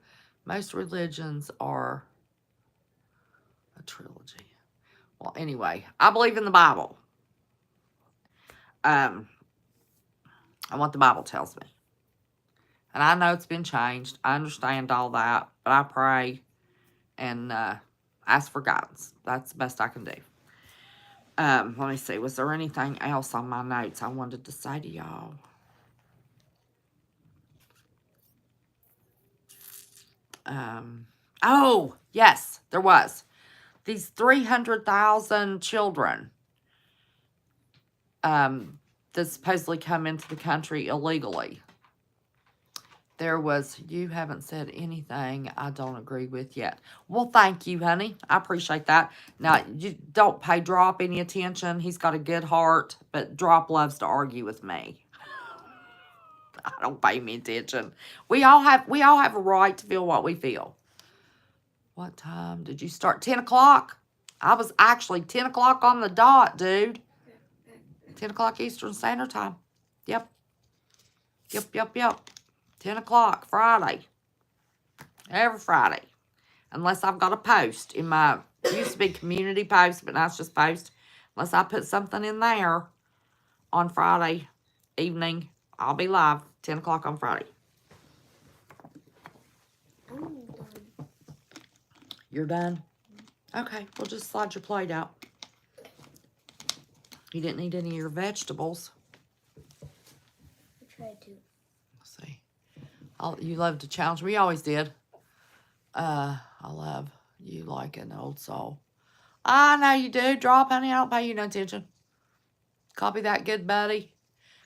Most religions are a trilogy. Well, anyway, I believe in the Bible. And what the Bible tells me. And I know it's been changed. I understand all that. But I pray and ask for guidance. That's the best I can do. Let me see. Was there anything else on my notes I wanted to say to y'all? Oh, yes, there was. These 300,000 children that supposedly come into the country illegally. There was, you haven't said anything I don't agree with yet. Well, thank you, honey. I appreciate that. Now, you don't pay Drop any attention. He's got a good heart, but Drop loves to argue with me. I don't pay me attention. We all have a right to feel what we feel. What time did you start? 10 o'clock? I was actually 10 o'clock on the dot, dude. 10 o'clock Eastern Standard Time. Yep. 10 o'clock Friday. Every Friday. Unless I've got a post in my, it used to be community post, but now it's just post. Unless I put something in there on Friday evening, I'll be live 10 o'clock on Friday. I'm done. You're done? Okay, we'll just slide your plate out. You didn't eat any of your vegetables. I tried to. Let's see. You love to challenge me. You always did. I love you like an old soul. I know you do. Drop, honey. I don't pay you no attention. Copy that, good buddy.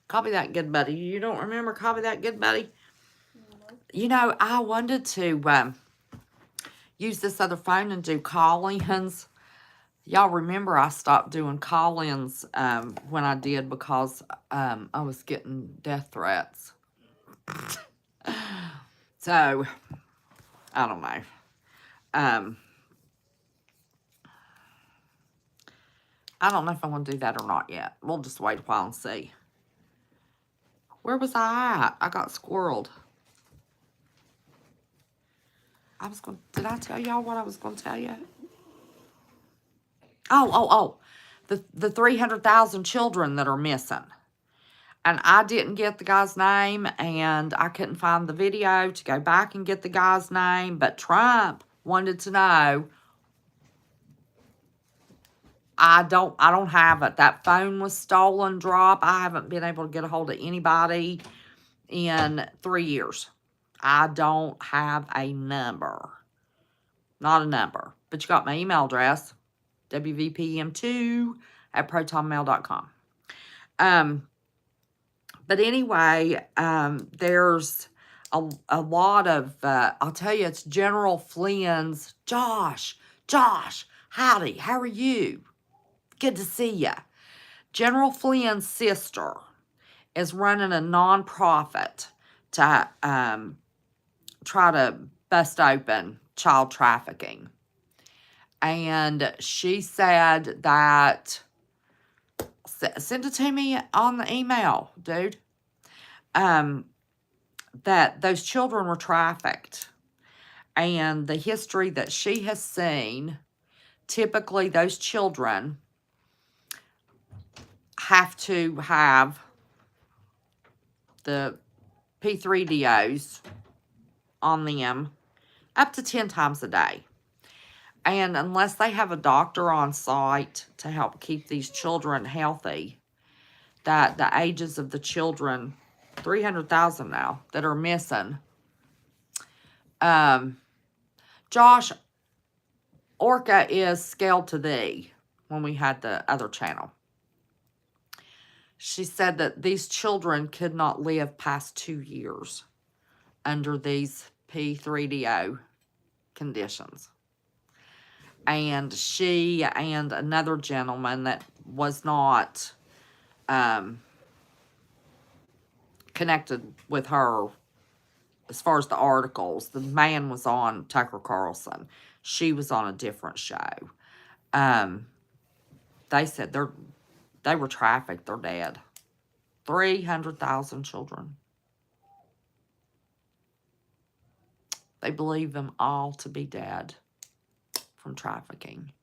Copy that, good buddy. You don't remember Copy That, Good Buddy? No. You know, I wanted to use this other phone and do call-ins. Y'all remember I stopped doing call-ins when I did because I was getting death threats. So, I don't know. I don't know if I want to do that or not yet. We'll just wait a while and see. Where was I at? I got squirreled. Did I tell y'all what I was going to tell you? Oh. The 300,000 children that are missing. And I didn't get the guy's name, and I couldn't find the video to go back and get the guy's name. But Trump wanted to know. I don't have it. That phone was stolen, dropped. I haven't been able to get a hold of anybody in 3 years. I don't have a number. Not a number. But you got my email address. wvpm2@protonmail.com. But anyway, there's a lot of, I'll tell you, it's General Flynn's, Josh, howdy, how are you? Good to see ya. General Flynn's sister is running a nonprofit to try to bust open child trafficking. And she said that, send it to me on the email, dude, that those children were trafficked. And the history that she has seen, typically those children have to have the P3DOs on them up to 10 times a day. And unless they have a doctor on site to help keep these children healthy, that the ages of the children, 300,000 now, that are missing. Josh, Orca is scaled to thee when we had the other channel. She said that these children could not live past 2 years under these P3DO conditions. And she and another gentleman that was not connected with her as far as the articles. The man was on Tucker Carlson. She was on a different show. They said they were trafficked. They're dead. 300,000 children. They believe them all to be dead from trafficking.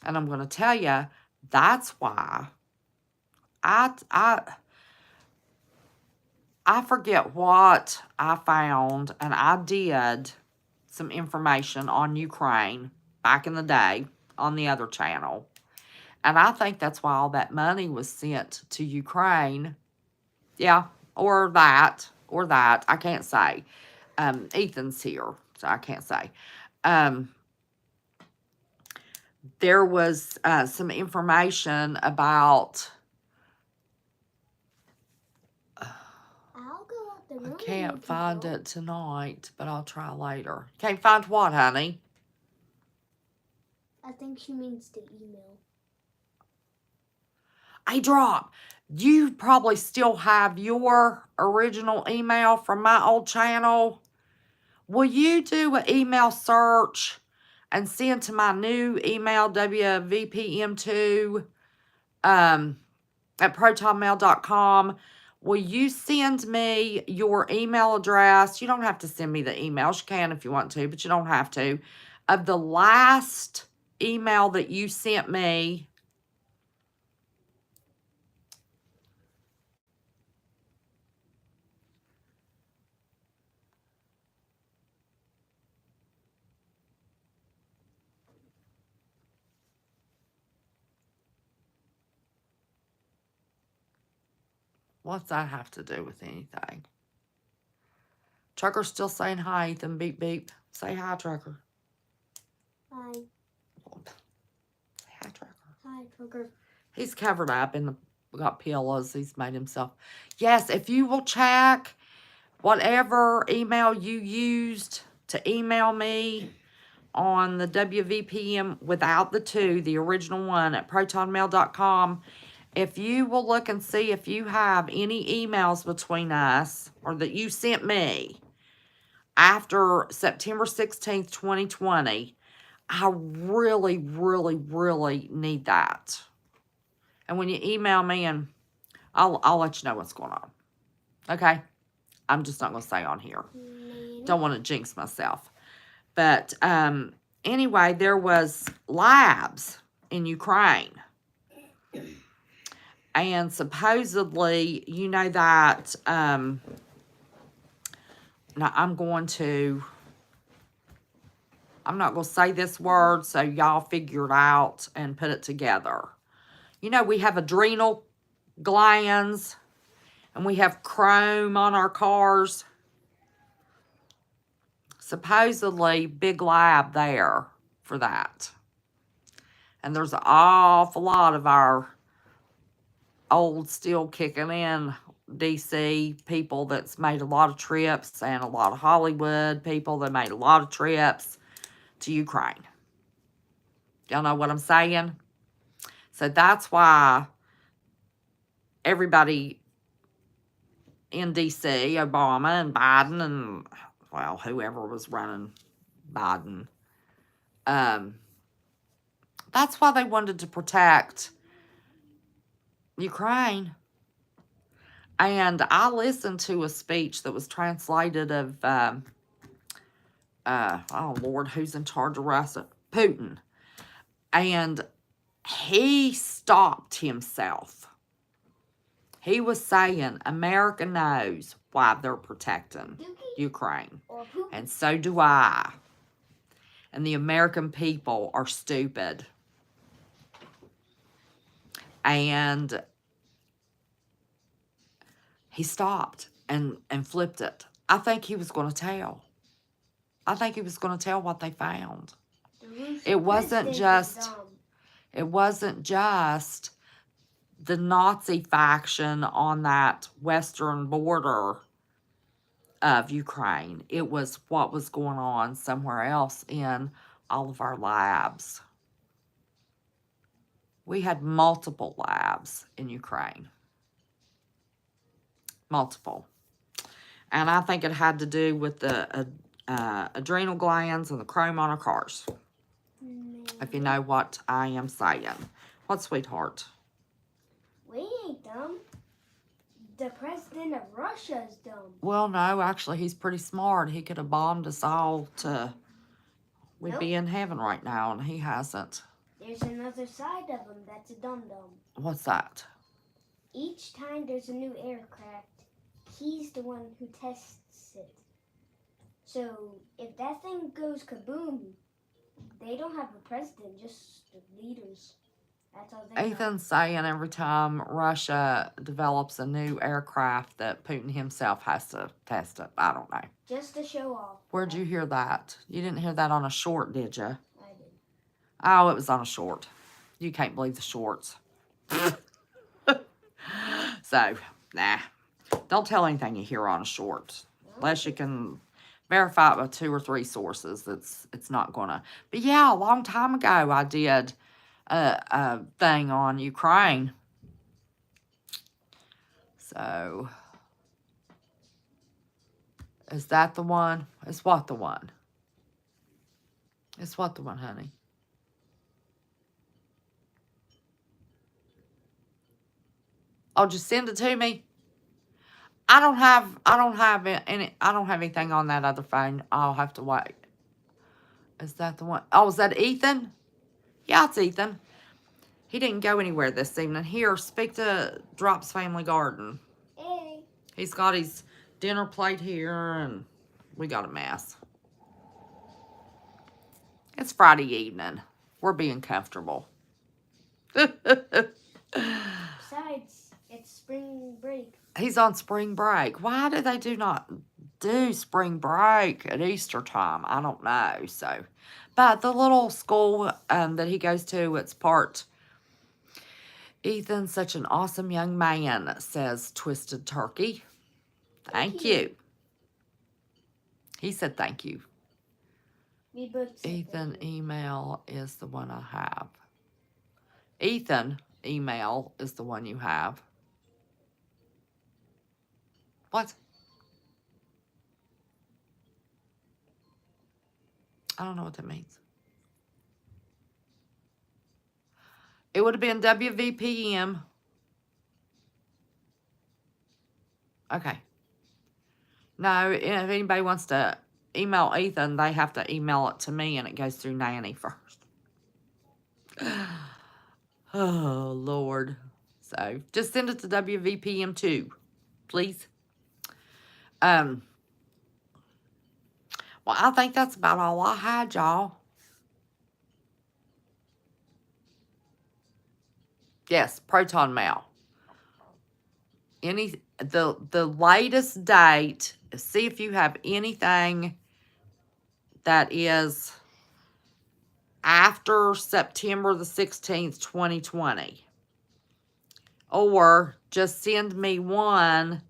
And I'm going to tell you, that's why I forget what I found, and I did some information on Ukraine back in the day on the other channel. And I think that's why all that money was sent to Ukraine. Yeah, or that. I can't say. Ethan's here, so I can't say. There was some information about... I'll go out the room. I can't find it tonight, but I'll try later. Can't find what, honey? I think she means the email. Hey, Drop, you probably still have your original email from my old channel. will you do an email search and send to my new email, WVPM2, at protonmail.com. Will you send me your email address? You don't have to send me the emails. You can if you want to, but you don't have to. Of the last email that you sent me. What's that have to do with anything? Trucker's still saying hi, Ethan. Beep, beep. Say hi, Trucker. Hi. Say hi, Trucker. Hi, Trucker. He's covered up in the, got pillows. He's made himself. Yes, if you will check whatever email you used to email me on the WVPM without the 2, the original one at protonmail.com, if you will look and see if you have any emails between us or that you sent me after September 16th, 2020, I really, really, really need that. And when you email me, and I'll let you know what's going on. Okay? I'm just not going to say on here. Don't want to jinx myself. But anyway, there was labs in Ukraine. And supposedly, you know that, now I'm not going to say this word, so y'all figure it out and put it together. You know, we have adrenal glands, and we have chrome on our cars. Supposedly, big lab there for that. And there's an awful lot of our old, still kicking in DC people that's made a lot of trips, and a lot of Hollywood people that made a lot of trips to Ukraine. Y'all know what I'm saying? So that's why everybody in DC, Obama and Biden and, well, whoever was running Biden, that's why they wanted to protect Ukraine. And I listened to a speech that was translated of, oh Lord, who's in charge of Russia? Putin. And he stopped himself. He was saying, America knows why they're protecting Ukraine. And so do I. And the American people are stupid. And he stopped and flipped it. I think he was going to tell. I think he was going to tell what they found. It wasn't just the Nazi faction on that western border of Ukraine. It was what was going on somewhere else in all of our labs. We had multiple labs in Ukraine. Multiple. And I think it had to do with the adrenal glands and the chrome on our cars. If you know what I am saying. What, sweetheart? We ain't dumb. The president of Russia is dumb. Well, no, actually, he's pretty smart. He could have bombed us all to... We'd be in heaven right now, and he hasn't. There's another side of him that's a dum-dum. What's that? Each time there's a new aircraft, he's the one who tests it. So, if that thing goes kaboom, they don't have a president, just the leaders. That's all they Ethan's saying every time Russia develops a new aircraft that Putin himself has to test it. I don't know. Just to show off. Where'd you hear that? You didn't hear that on a short, did you? I did. Oh, it was on a short. You can't believe the shorts. So, nah. Don't tell anything you hear on a short. Unless you can verify it with 2 or 3 sources. It's not gonna. But yeah, a long time ago I did a thing on Ukraine. So Is that the one? It's what the one? It's what the one, honey? Oh, just send it to me. I don't have anything on that other phone. I'll have to wait. Is that the one? Oh, is that Ethan? Yeah, it's Ethan. He didn't go anywhere this evening. Here, speak to Drop's Family Garden. Hey. He's got his dinner plate here, and we got a mess. It's Friday evening. We're being comfortable. Besides, it's spring break. He's on spring break. Why do they not do spring break at Easter time? I don't know. So, but the little school that he goes to, it's part. Ethan's such an awesome young man, says Twisted Turkey. Thank you. He said thank you. We both said Ethan thank you. email is the one I have. Ethan email is the one you have. What? I don't know what that means. It would have been WVPM. Okay. No, if anybody wants to email Ethan, they have to email it to me, and it goes through Nanny first. Oh, Lord. So, just send it to WVPM too, please. Well, I think that's about all I had, y'all. Yes, Proton Mail. The latest date, see if you have anything that is after September the 16th, 2020. Or just send me one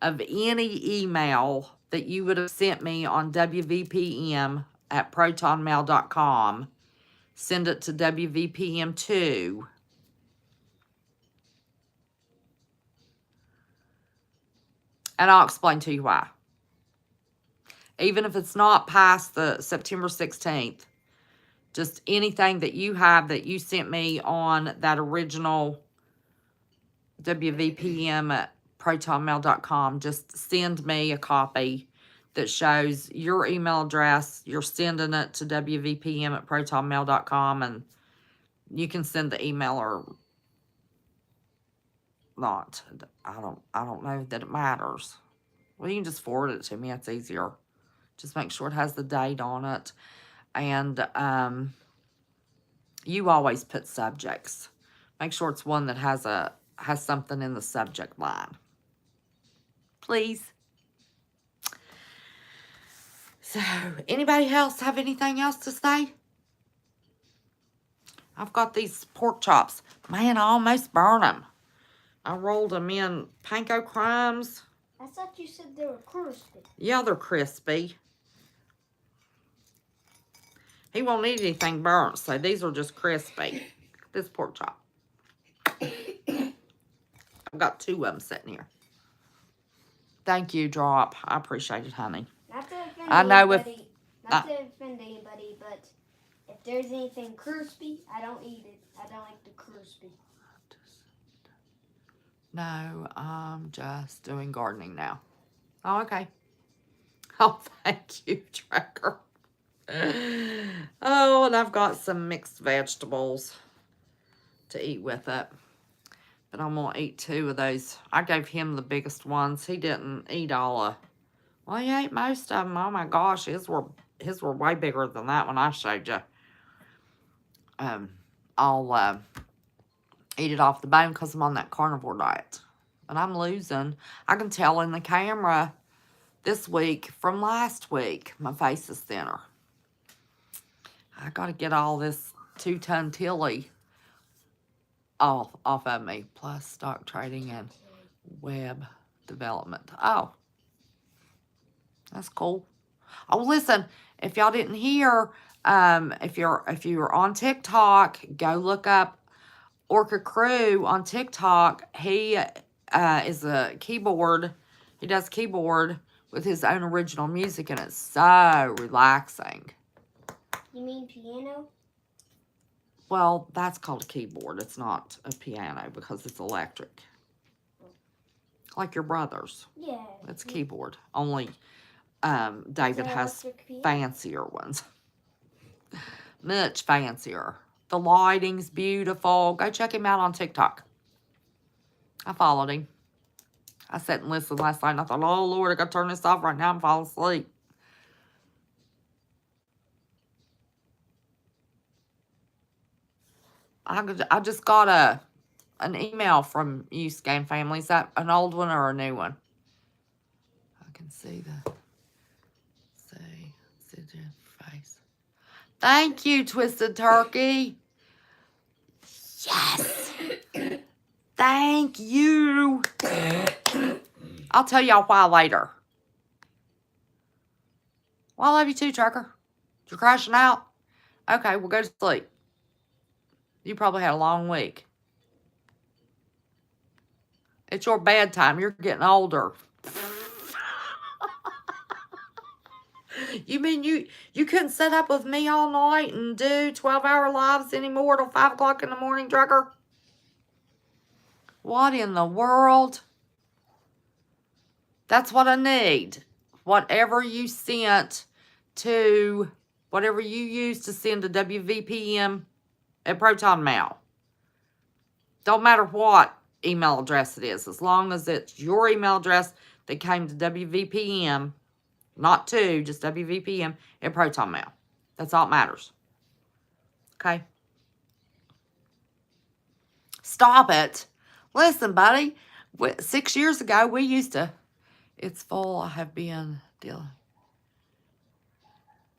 of any email that you would have sent me on WVPM at protonmail.com. Send it to WVPM2. And I'll explain to you why. Even if it's not past the September 16th, just anything that you have that you sent me on that original WVPM at protonmail.com, just send me a copy that shows your email address. You're sending it to WVPM at protonmail.com, and you can send the email or not. I don't know that it matters. Well, you can just forward it to me. It's easier. Just make sure it has the date on it. And you always put subjects. Make sure it's one that has something in the subject line. Please. So, anybody else have anything else to say? I've got these pork chops. Man, I almost burned them. I rolled them in panko crumbs. I thought you said they were crispy. Yeah, they're crispy. He won't eat anything burnt, so these are just crispy. This pork chop. I've got 2 of them sitting here. Thank you, Drop. I appreciate it, honey. Not to offend I know anybody, not to offend anybody, but if there's anything crispy, I don't eat it. I don't like the crispy. No, I'm just doing gardening now. Oh, okay. Oh, thank you, Tracker. Oh, and I've got some mixed vegetables to eat with it. But I'm going to eat 2 of those. I gave him the biggest ones. He didn't eat all of... Well, he ate most of them. Oh, my gosh. His were way bigger than that one I showed you. I'll eat it off the bone because I'm on that carnivore diet. But I'm losing. I can tell in the camera this week from last week. My face is thinner. I got to get all this 2-ton tilly off of me, plus stock trading and web development. Oh, that's cool. Oh, listen, if y'all didn't hear, if you're on TikTok, go look up Orca Crew on TikTok. He is a keyboard. He does keyboard with his own original music, and it's so relaxing. You mean piano? Well, that's called a keyboard. It's not a piano because it's electric. Like your brother's. Yeah. It's keyboard. Only David has fancier ones. Much fancier. The lighting's beautiful. Go check him out on TikTok. I followed him. I sat and listened last night and I thought, oh Lord, I gotta turn this off right now and fall asleep. I just got an email from you, Scam Family. Is that an old one or a new one? I can see the face. Thank you, Twisted Turkey. Yes. Thank you. I'll tell y'all why later. Well, I love you too, Trucker. You're crashing out. Okay, we'll go to sleep. You probably had a long week. It's your bedtime. You're getting older. You mean you couldn't sit up with me all night and do 12-hour lives anymore till 5 o'clock in the morning, Trucker? What in the world? That's what I need. Whatever you sent to, whatever you used to send to WVPM at Proton Mail. Don't matter what email address it is, as long as it's your email address that came to WVPM, not to, just WVPM at Proton Mail. That's all that matters. Okay? Stop it. Listen, buddy. 6 years ago, we used to... It's full. I have been dealing.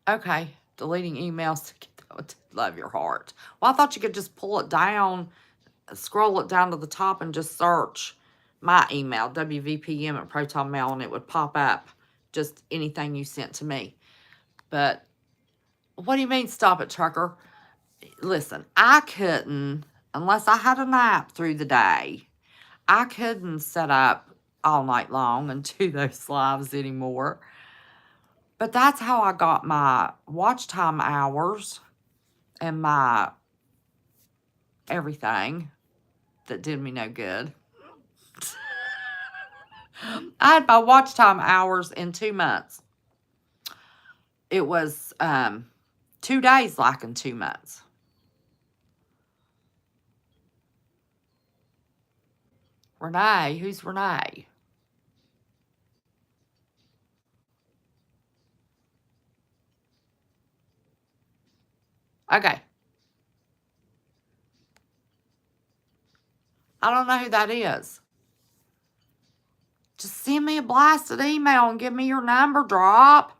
Okay. Deleting emails to get to love your heart. Well, I thought you could just pull it down, scroll it down to the top, and just search my email, WVPM at Proton Mail, and it would pop up just anything you sent to me. But what do you mean, stop it, Trucker? Listen, I couldn't, unless I had a nap through the day, I couldn't sit up all night long and do those lives anymore. But that's how I got my watch time hours and my everything that did me no good. I had my watch time hours in 2 months. It was 2 days like in 2 months. Renee, who's Renee? Okay. I don't know who that is. Just send me a blasted email and give me your number, Drop.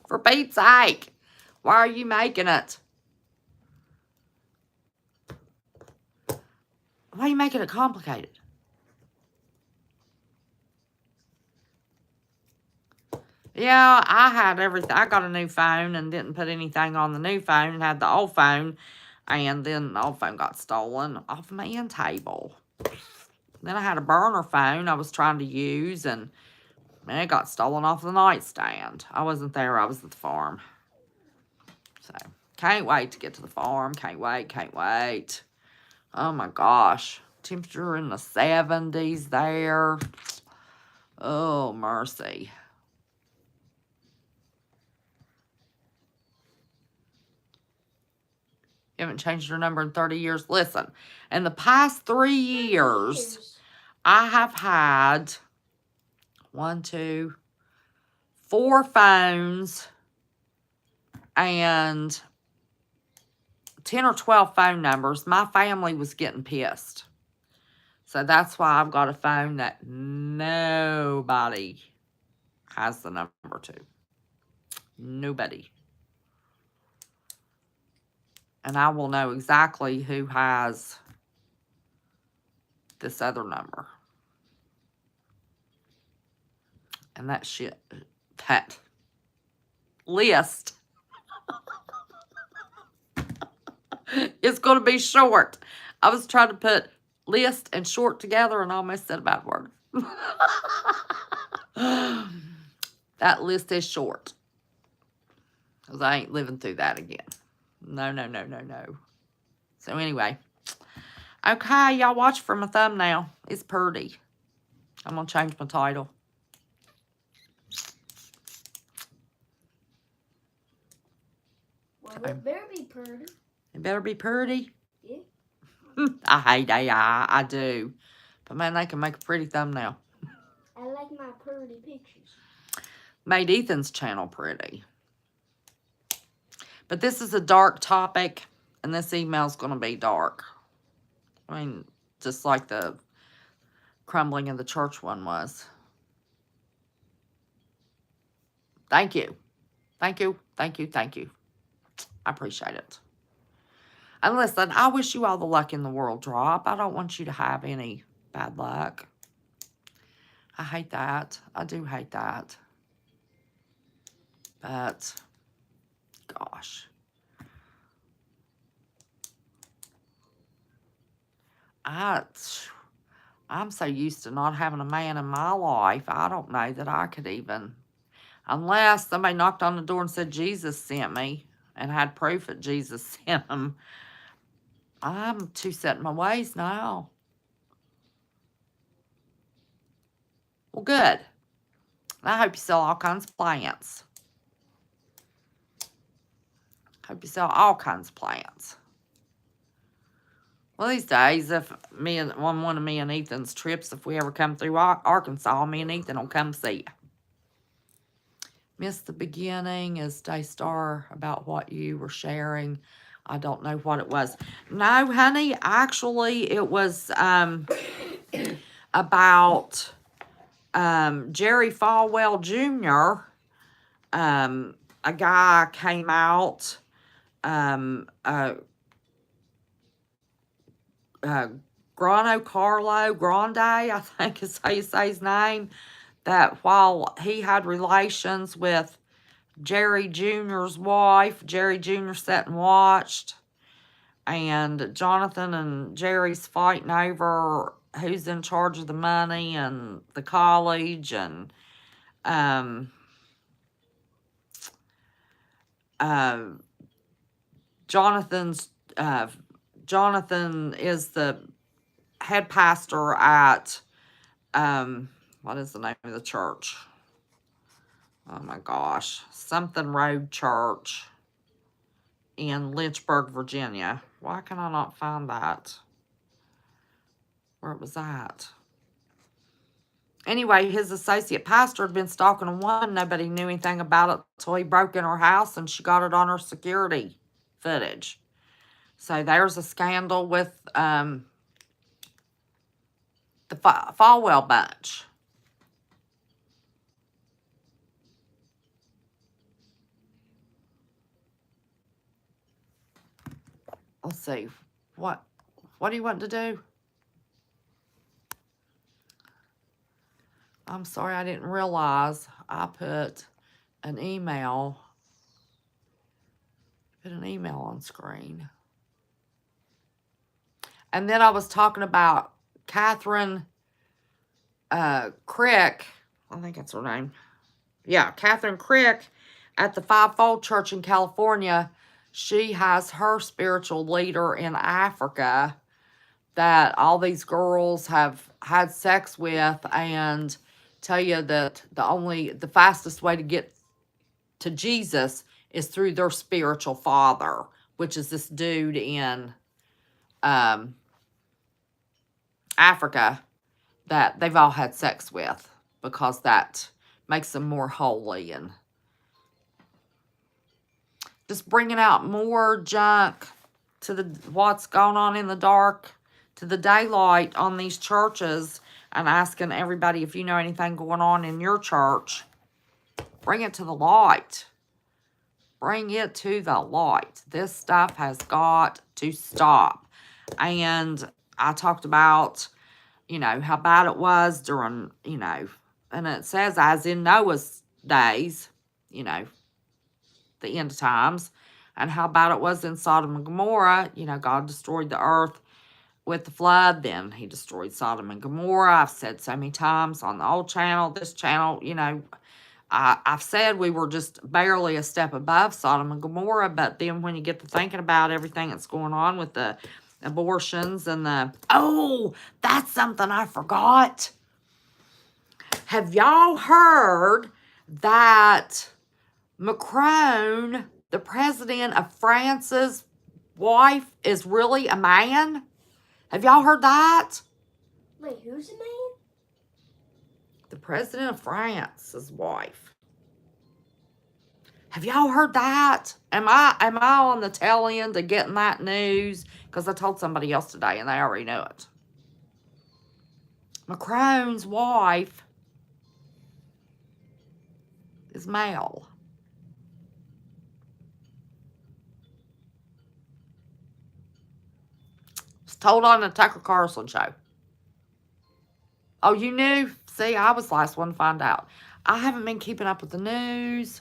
For Pete's sake. Why are you making it? Why are you making it complicated? Yeah, I had everything. I got a new phone and didn't put anything on the new phone. Had the old phone. And then the old phone got stolen off my end table. Then I had a burner phone I was trying to use. And it got stolen off the nightstand. I wasn't there. I was at the farm. So, can't wait to get to the farm. Can't wait. Oh, my gosh. Temperature in the 70s there. Oh, mercy. You haven't changed your number in 30 years. Listen, in the past 3 years, I have had 1, 2, 4 phones and 10 or 12 phone numbers. My family was getting pissed. So that's why I've got a phone that nobody has the number to. Nobody. And I will know exactly who has this other number. And that shit, that list is going to be short. I was trying to put list and short together and I almost said a bad word. That list is short. Because I ain't living through that again. No, no, no, no, no. So anyway. Okay, y'all watch for my thumbnail. It's pretty. I'm going to change my title. Well, it better be pretty. It better be pretty? Yeah. I hate AI. I do. But man, they can make a pretty thumbnail. I like my pretty pictures. Made Ethan's channel pretty. But this is a dark topic, and this email's going to be dark. I mean, just like the crumbling of the church one was. Thank you. Thank you. Thank you. Thank you. I appreciate it. And listen, I wish you all the luck in the world, Drop. I don't want you to have any bad luck. I hate that. I do hate that. But, gosh. I'm so used to not having a man in my life. I don't know that I could even, unless somebody knocked on the door and said Jesus sent me and had proof that Jesus sent him. I'm too set in my ways now. Well, good. I hope you sell all kinds of plants. Hope you sell all kinds of plants. Well, these days, if on one of me and Ethan's trips, if we ever come through Arkansas, me and Ethan will come see you. Missed the beginning as Daystar about what you were sharing. I don't know what it was. No, honey, actually, it was about Jerry Falwell Jr. A guy came out, Grande, I think is how you say his name, that while he had relations with Jerry Jr.'s wife, Jerry Jr. sat and watched, and Jonathan and Jerry's fighting over who's in charge of the money and the college, and Jonathan is the head pastor at what is the name of the church? Oh my gosh, something Road Church in Lynchburg, Virginia. Why can I not find that? Where it was at? Anyway, his associate pastor had been stalking a woman. Nobody knew anything about it until he broke in her house and she got it on her security footage. So there's a scandal with the Falwell bunch. Let's see. What do you want to do? I'm sorry, I didn't realize I put an email on screen. And then I was talking about Catherine Crick. I think that's her name. Yeah, Catherine Crick at the Fivefold Church in California. She has her spiritual leader in Africa that all these girls have had sex with, and tell you that the fastest way to get to Jesus is through their spiritual father, which is this dude in Africa that they've all had sex with, because that makes them more holy, and just bringing out more junk to what's going on in the dark to the daylight on these churches, and asking everybody if you know anything going on in your church. Bring it to the light. Bring it to the light. This stuff has got to stop. And I talked about, how bad it was during, and it says as in Noah's days, the end of times, and how bad it was in Sodom and Gomorrah. God destroyed the earth with the flood, then he destroyed Sodom and Gomorrah. I've said so many times on the old channel, this channel, you know, I've said we were just barely a step above Sodom and Gomorrah, but then when you get to thinking about everything that's going on with the abortions and the... Oh, that's something I forgot. Have y'all heard that Macron, the president of France's wife, is really a man? Have y'all heard that? Wait, who's a man? The president of France's wife. Have y'all heard that? Am I on the tail end of getting that news? Because I told somebody else today and they already know it. Macron's wife is male. It's told on the Tucker Carlson show. Oh, you knew? See, I was the last one to find out. I haven't been keeping up with the news.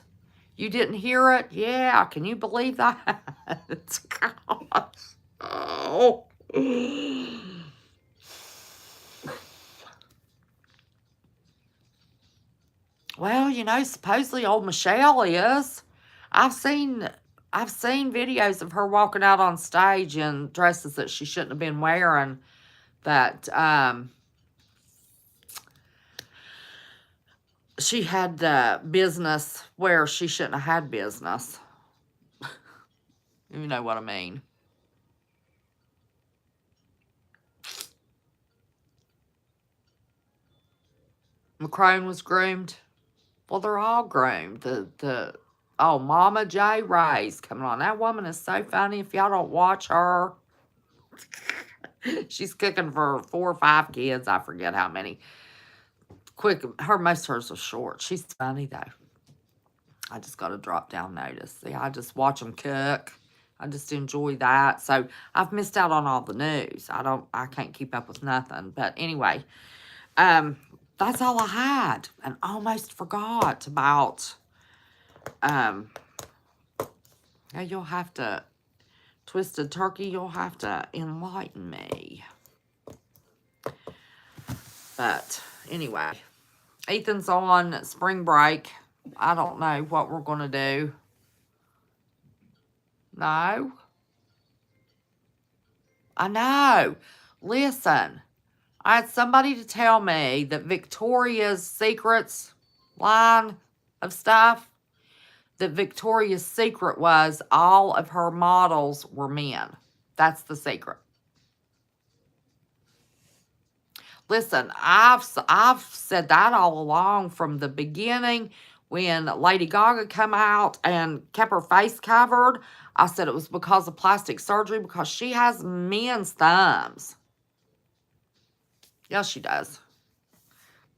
You didn't hear it? Yeah, can you believe that? Gosh. Oh. Well, you know, supposedly old Michelle is. I've seen videos of her walking out on stage in dresses that she shouldn't have been wearing. That she had business where she shouldn't have had business. You know what I mean. Macron was groomed. Well, they're all groomed. Oh, Mama J. Ray's coming on. That woman is so funny. If y'all don't watch her, she's cooking for 4 or 5 kids. I forget how many. Most of hers are short. She's funny, though. I just got a drop down notice. See, I just watch them cook. I just enjoy that. So I've missed out on all the news. I can't keep up with nothing. But anyway, that's all I had. And almost forgot about, yeah, you'll have to, Twisted Turkey, you'll have to enlighten me. But anyway, Ethan's on spring break. I don't know what we're going to do. No. I know. Listen, I had somebody to tell me that Victoria's Secret's line of stuff, that Victoria's Secret was all of her models were men. That's the secret. Listen, I've said that all along from the beginning when Lady Gaga came out and kept her face covered. I said it was because of plastic surgery because she has men's thumbs. Yes, she does.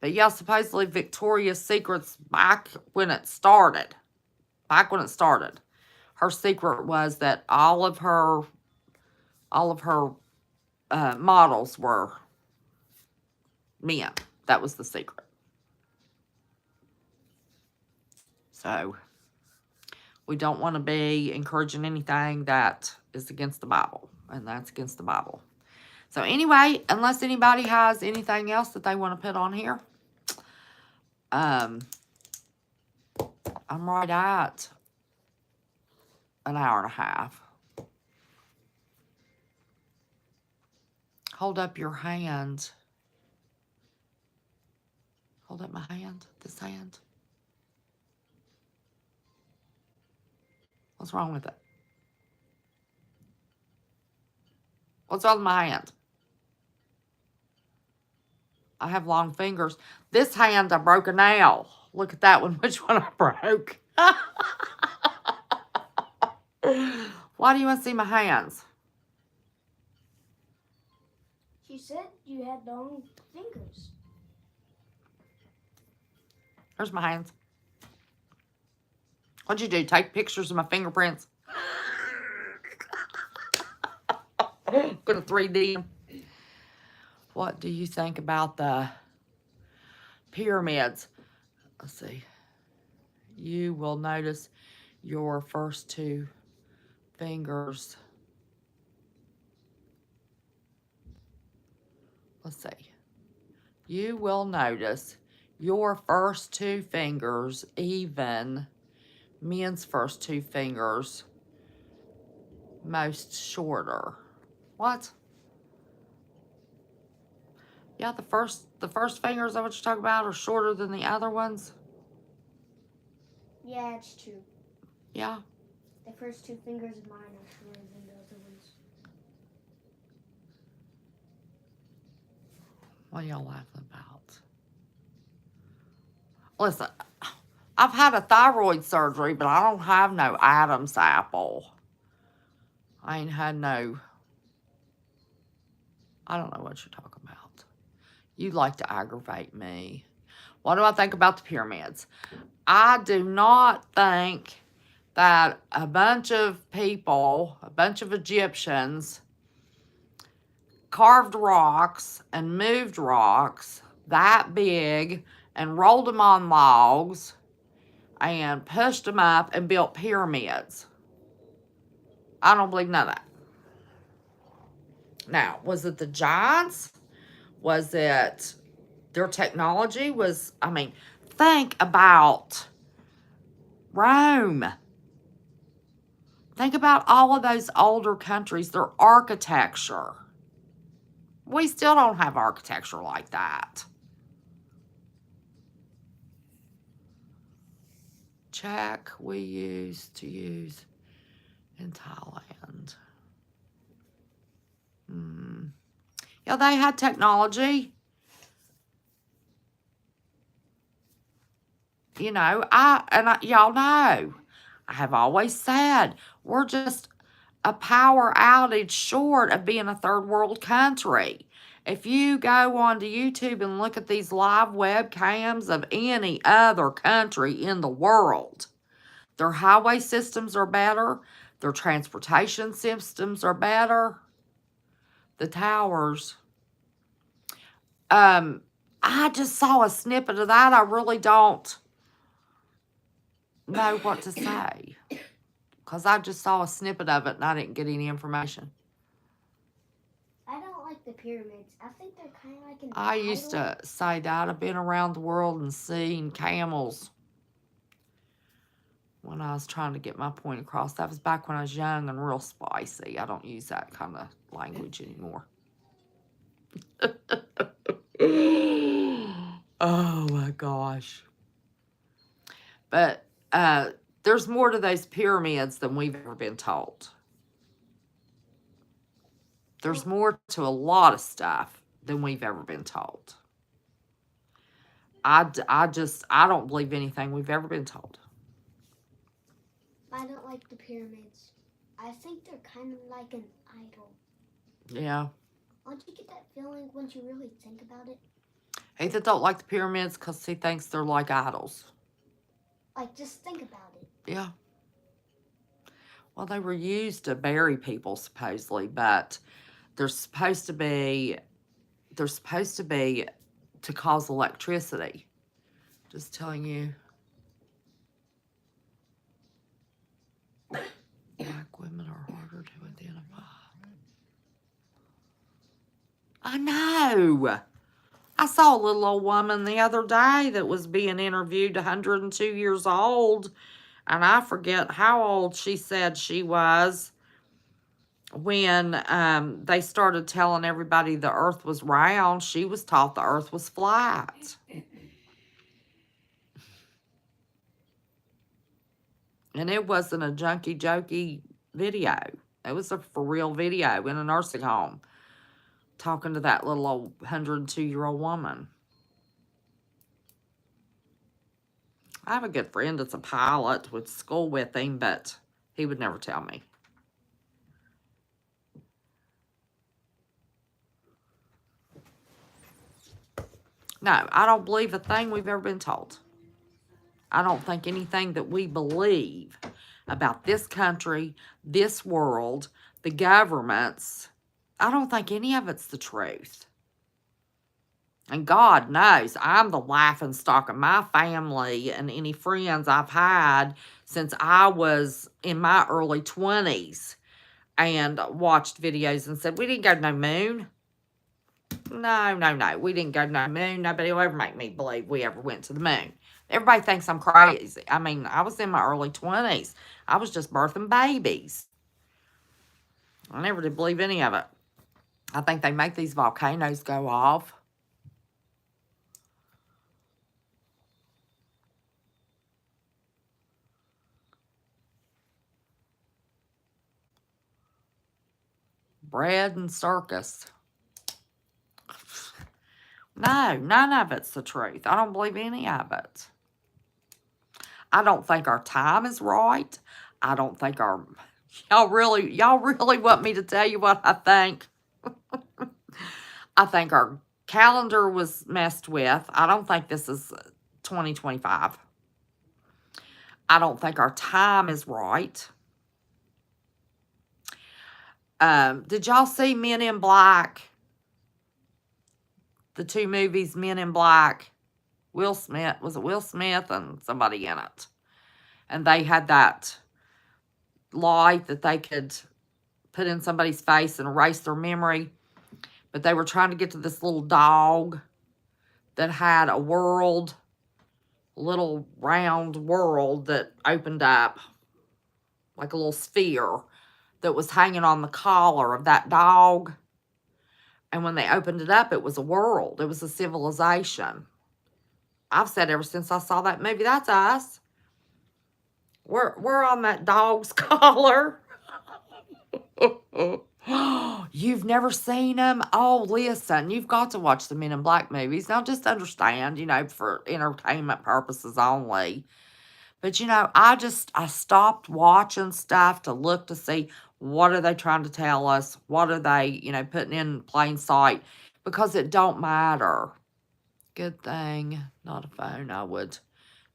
But yeah, supposedly Victoria's Secret's back when it started, her secret was that all of her models were men. That was the secret. So we don't want to be encouraging anything that is against the Bible, and that's against the Bible. So anyway, unless anybody has anything else that they want to put on here, I'm right at an hour and a half. Hold up your hand. Hold up my hand. This hand. What's wrong with it? What's wrong with my hand? I have long fingers. This hand, I broke a nail. Look at that one. Which one I broke? Why do you want to see my hands? She said you had long fingers. Here's my hands. What'd you do? Take pictures of my fingerprints? I'm gonna 3D them. What do you think about the pyramids? Let's see. You will notice your first 2 fingers let's see. You will notice your first two fingers, even men's first two fingers, most shorter. What? Yeah, the first fingers that what you're talking about are shorter than the other ones. Yeah, it's true. Yeah. The first two fingers of mine are shorter than the other ones. What are y'all laughing about? Listen, I've had a thyroid surgery, but I don't have no Adam's apple. I ain't had no... I don't know what you're talking about. You like to aggravate me. What do I think about the pyramids? I do not think that a bunch of people, a bunch of Egyptians, carved rocks and moved rocks that big and rolled them on logs and pushed them up and built pyramids. I don't believe none of that. Now, was it the giants? Was it their technology? I mean, think about Rome. Think about all of those older countries, their architecture. We still don't have architecture like that. Check we used to use in Thailand. Yeah, they had technology. You know, y'all know, I have always said, we're just a power outage short of being a third world country. If you go onto YouTube and look at these live webcams of any other country in the world, their highway systems are better, their transportation systems are better, the towers. I just saw a snippet of that. I really don't know what to say, because I just saw a snippet of it and I didn't get any information. I don't like the pyramids. I think they're kind of like an I used to say that. I've been around the world and seen camels when I was trying to get my point across. That was back when I was young and real spicy. I don't use that kind of language anymore. Oh my gosh. But there's more to those pyramids than we've ever been told. There's more to a lot of stuff than we've ever been told. I don't believe anything we've ever been told. I don't like the pyramids. I think they're kind of like an idol. Yeah. Don't you get that feeling once you really think about it? Ethan don't like the pyramids because he thinks they're like idols. Like, just think about it. Yeah. Well, they were used to bury people, supposedly, but they're supposed to be to cause electricity. Just telling you. Black women are harder to identify. I know. I saw a little old woman the other day that was being interviewed, 102 years old, and I forget how old she said she was when they started telling everybody the earth was round. She was taught the earth was flat. And it wasn't a junky, jokey video. It was a for real video in a nursing home, talking to that little old 102-year-old woman. I have a good friend that's a pilot, went to school with him, but he would never tell me. No, I don't believe a thing we've ever been told. I don't think anything that we believe about this country, this world, the governments, I don't think any of it's the truth. And God knows I'm the laughing stock of my family and any friends I've had since I was in my early 20s and watched videos and said, we didn't go to no moon. No. We didn't go to the moon. Nobody will ever make me believe we ever went to the moon. Everybody thinks I'm crazy. I mean, I was in my early 20s. I was just birthing babies. I never did believe any of it. I think they make these volcanoes go off. Bread and circus. No, none of it's the truth. I don't believe any of it. I don't think our time is right. I don't think our... y'all really want me to tell you what I think? I think our calendar was messed with. I don't think this is 2025. I don't think our time is right. Did y'all see Men in Black? The two movies, Men in Black. Will Smith, was it Will Smith and somebody in it? And they had that light that they could put in somebody's face and erase their memory. But they were trying to get to this little dog that had a world, little round world that opened up like a little sphere that was hanging on the collar of that dog. And when they opened it up, it was a world. It was a civilization. I've said ever since I saw that movie, that's us. We're on that dog's collar. You've never seen them? Oh, listen, you've got to watch the Men in Black movies. Now, just understand, you know, for entertainment purposes only. But, you know, I stopped watching stuff to look to see what are they trying to tell us? What are they, you know, putting in plain sight? Because it don't matter. Good thing, not a phone. I would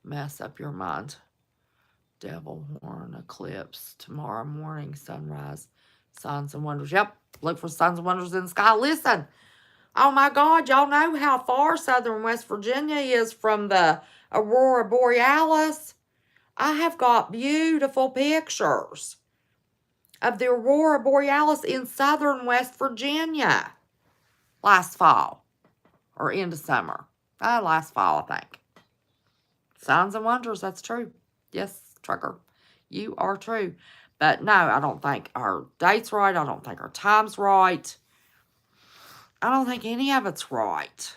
mess up your mind. Devil horn eclipse tomorrow morning, sunrise, signs and wonders. Yep, look for signs and wonders in the sky. Listen, oh my God, y'all know how far southern West Virginia is from the Aurora Borealis. I have got beautiful pictures of the Aurora Borealis in southern West Virginia last fall or into summer. Last fall, I think. Signs and wonders, that's true. Yes, trucker, you are true. But no, I don't think our date's right. I don't think our time's right. I don't think any of it's right.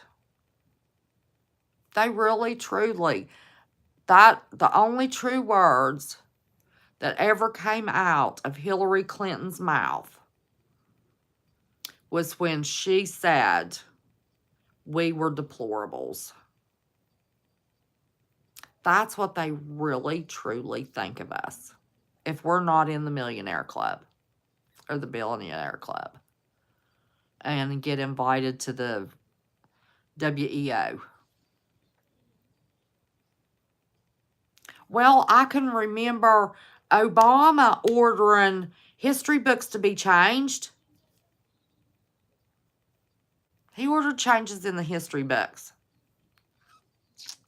They really, truly, the only true words that ever came out of Hillary Clinton's mouth was when she said we were deplorables. That's what they really, truly think of us if we're not in the millionaire club or the billionaire club and get invited to the WEO. Well, I can remember Obama ordering history books to be changed. He ordered changes in the history books.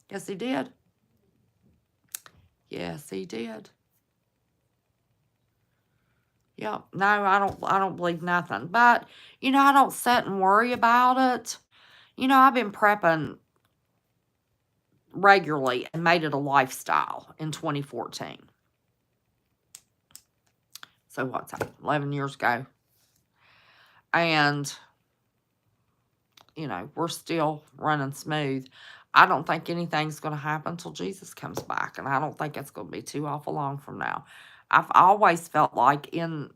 Yes, he did. Yes, he did. Yeah, no, I don't believe nothing. But, you know, I don't sit and worry about it. You know, I've been prepping regularly and made it a lifestyle in 2014. So what's that? 11 years ago. And, you know, we're still running smooth. I don't think anything's going to happen until Jesus comes back. And I don't think it's going to be too awful long from now. I've always felt like in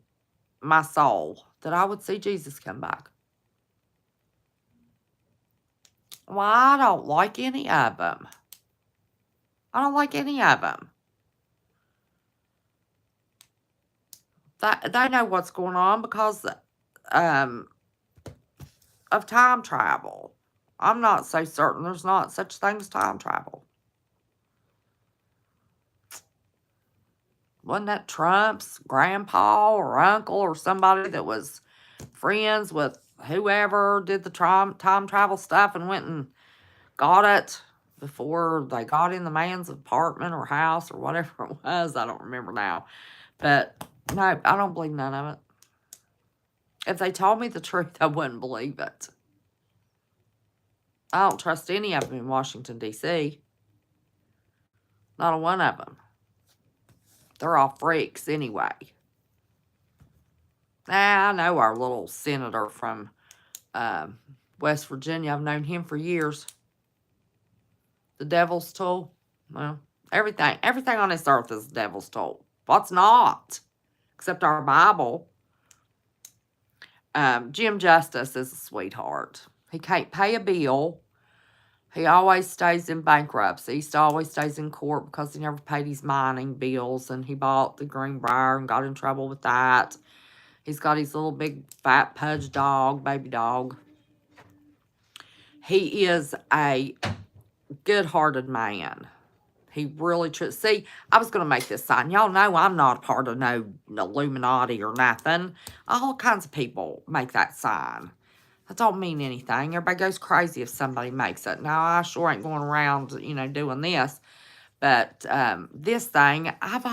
my soul that I would see Jesus come back. Well, I don't like any of them. I don't like any of them. They know what's going on because of time travel. I'm not so certain there's not such thing as time travel. Wasn't that Trump's grandpa or uncle or somebody that was friends with whoever did the time travel stuff and went and got it before they got in the man's apartment or house or whatever it was? I don't remember now. But no, I don't believe none of it. If they told me the truth, I wouldn't believe it. I don't trust any of them in Washington, D.C. Not a one of them. They're all freaks anyway. I know our little senator from West Virginia. I've known him for years. The devil's tool. Well, everything on this earth is the devil's tool. What's not? Except our Bible. Jim Justice is a sweetheart. He can't pay a bill. He always stays in bankruptcy. He always stays in court because he never paid his mining bills, and he bought the Greenbrier and got in trouble with that. He's got his little big fat pudge dog, baby dog. He is a good-hearted man. He really see, I was going to make this sign. Y'all know I'm not a part of no Illuminati or nothing. All kinds of people make that sign. That don't mean anything. Everybody goes crazy if somebody makes it. Now, I sure ain't going around, doing this. But this thing, I've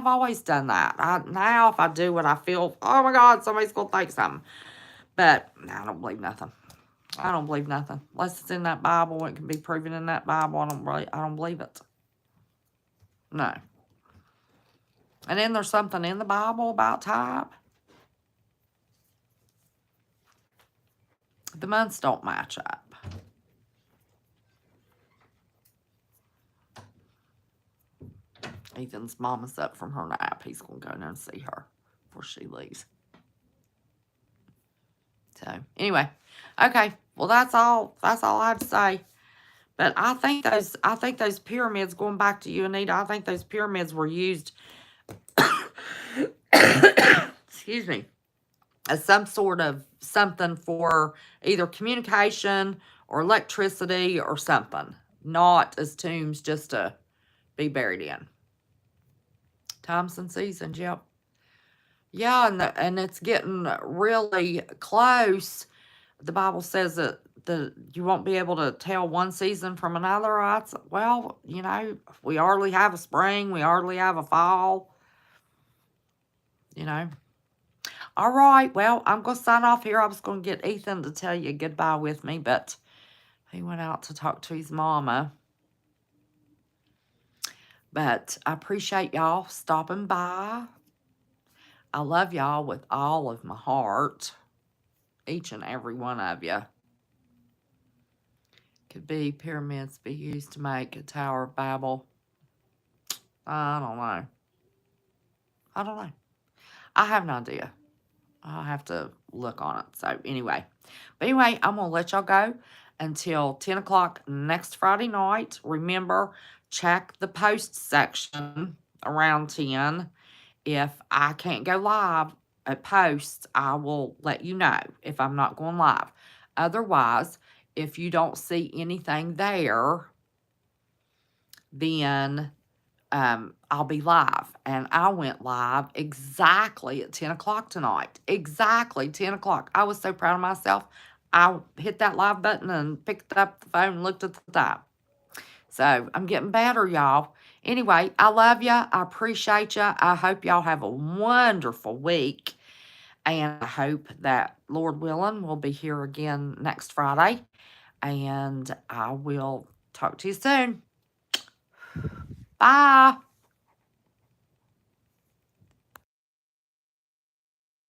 always done that. Now, if I do what I feel, oh my God, somebody's going to think something. But I don't believe nothing. I don't believe nothing. Unless it's in that Bible, it can be proven in that Bible. I don't believe it. No. And then there's something in the Bible about type. The months don't match up. Ethan's mama's up from her nap. He's going to go in there and see her before she leaves. So, anyway. Okay. Well, that's all I have to say. But I think those pyramids, going back to you, Anita, I think those pyramids were used, excuse me, as some sort of something for either communication or electricity or something. Not as tombs just to be buried in. Times and seasons, yep. Yeah, and it's getting really close. The Bible says that you won't be able to tell one season from another. Well, we hardly have a spring. We hardly have a fall. All right, well, I'm going to sign off here. I was going to get Ethan to tell you goodbye with me, but he went out to talk to his mama. But I appreciate y'all stopping by. I love y'all with all of my heart. Each and every one of you. Could be pyramids be used to make a Tower of Babel. I don't know. I have no idea. I'll have to look on it. So anyway. But anyway, I'm going to let y'all go until 10 o'clock next Friday night. Remember, check the post section around 10. If I can't go live at posts, I will let you know if I'm not going live. Otherwise, if you don't see anything there, then I'll be live. And I went live exactly at 10 o'clock tonight. Exactly 10 o'clock. I was so proud of myself. I hit that live button and picked up the phone and looked at the time. So, I'm getting better, y'all. Anyway, I love you. I appreciate you. I hope y'all have a wonderful week. And I hope that, Lord willing, we'll be here again next Friday. And I will talk to you soon. Bye.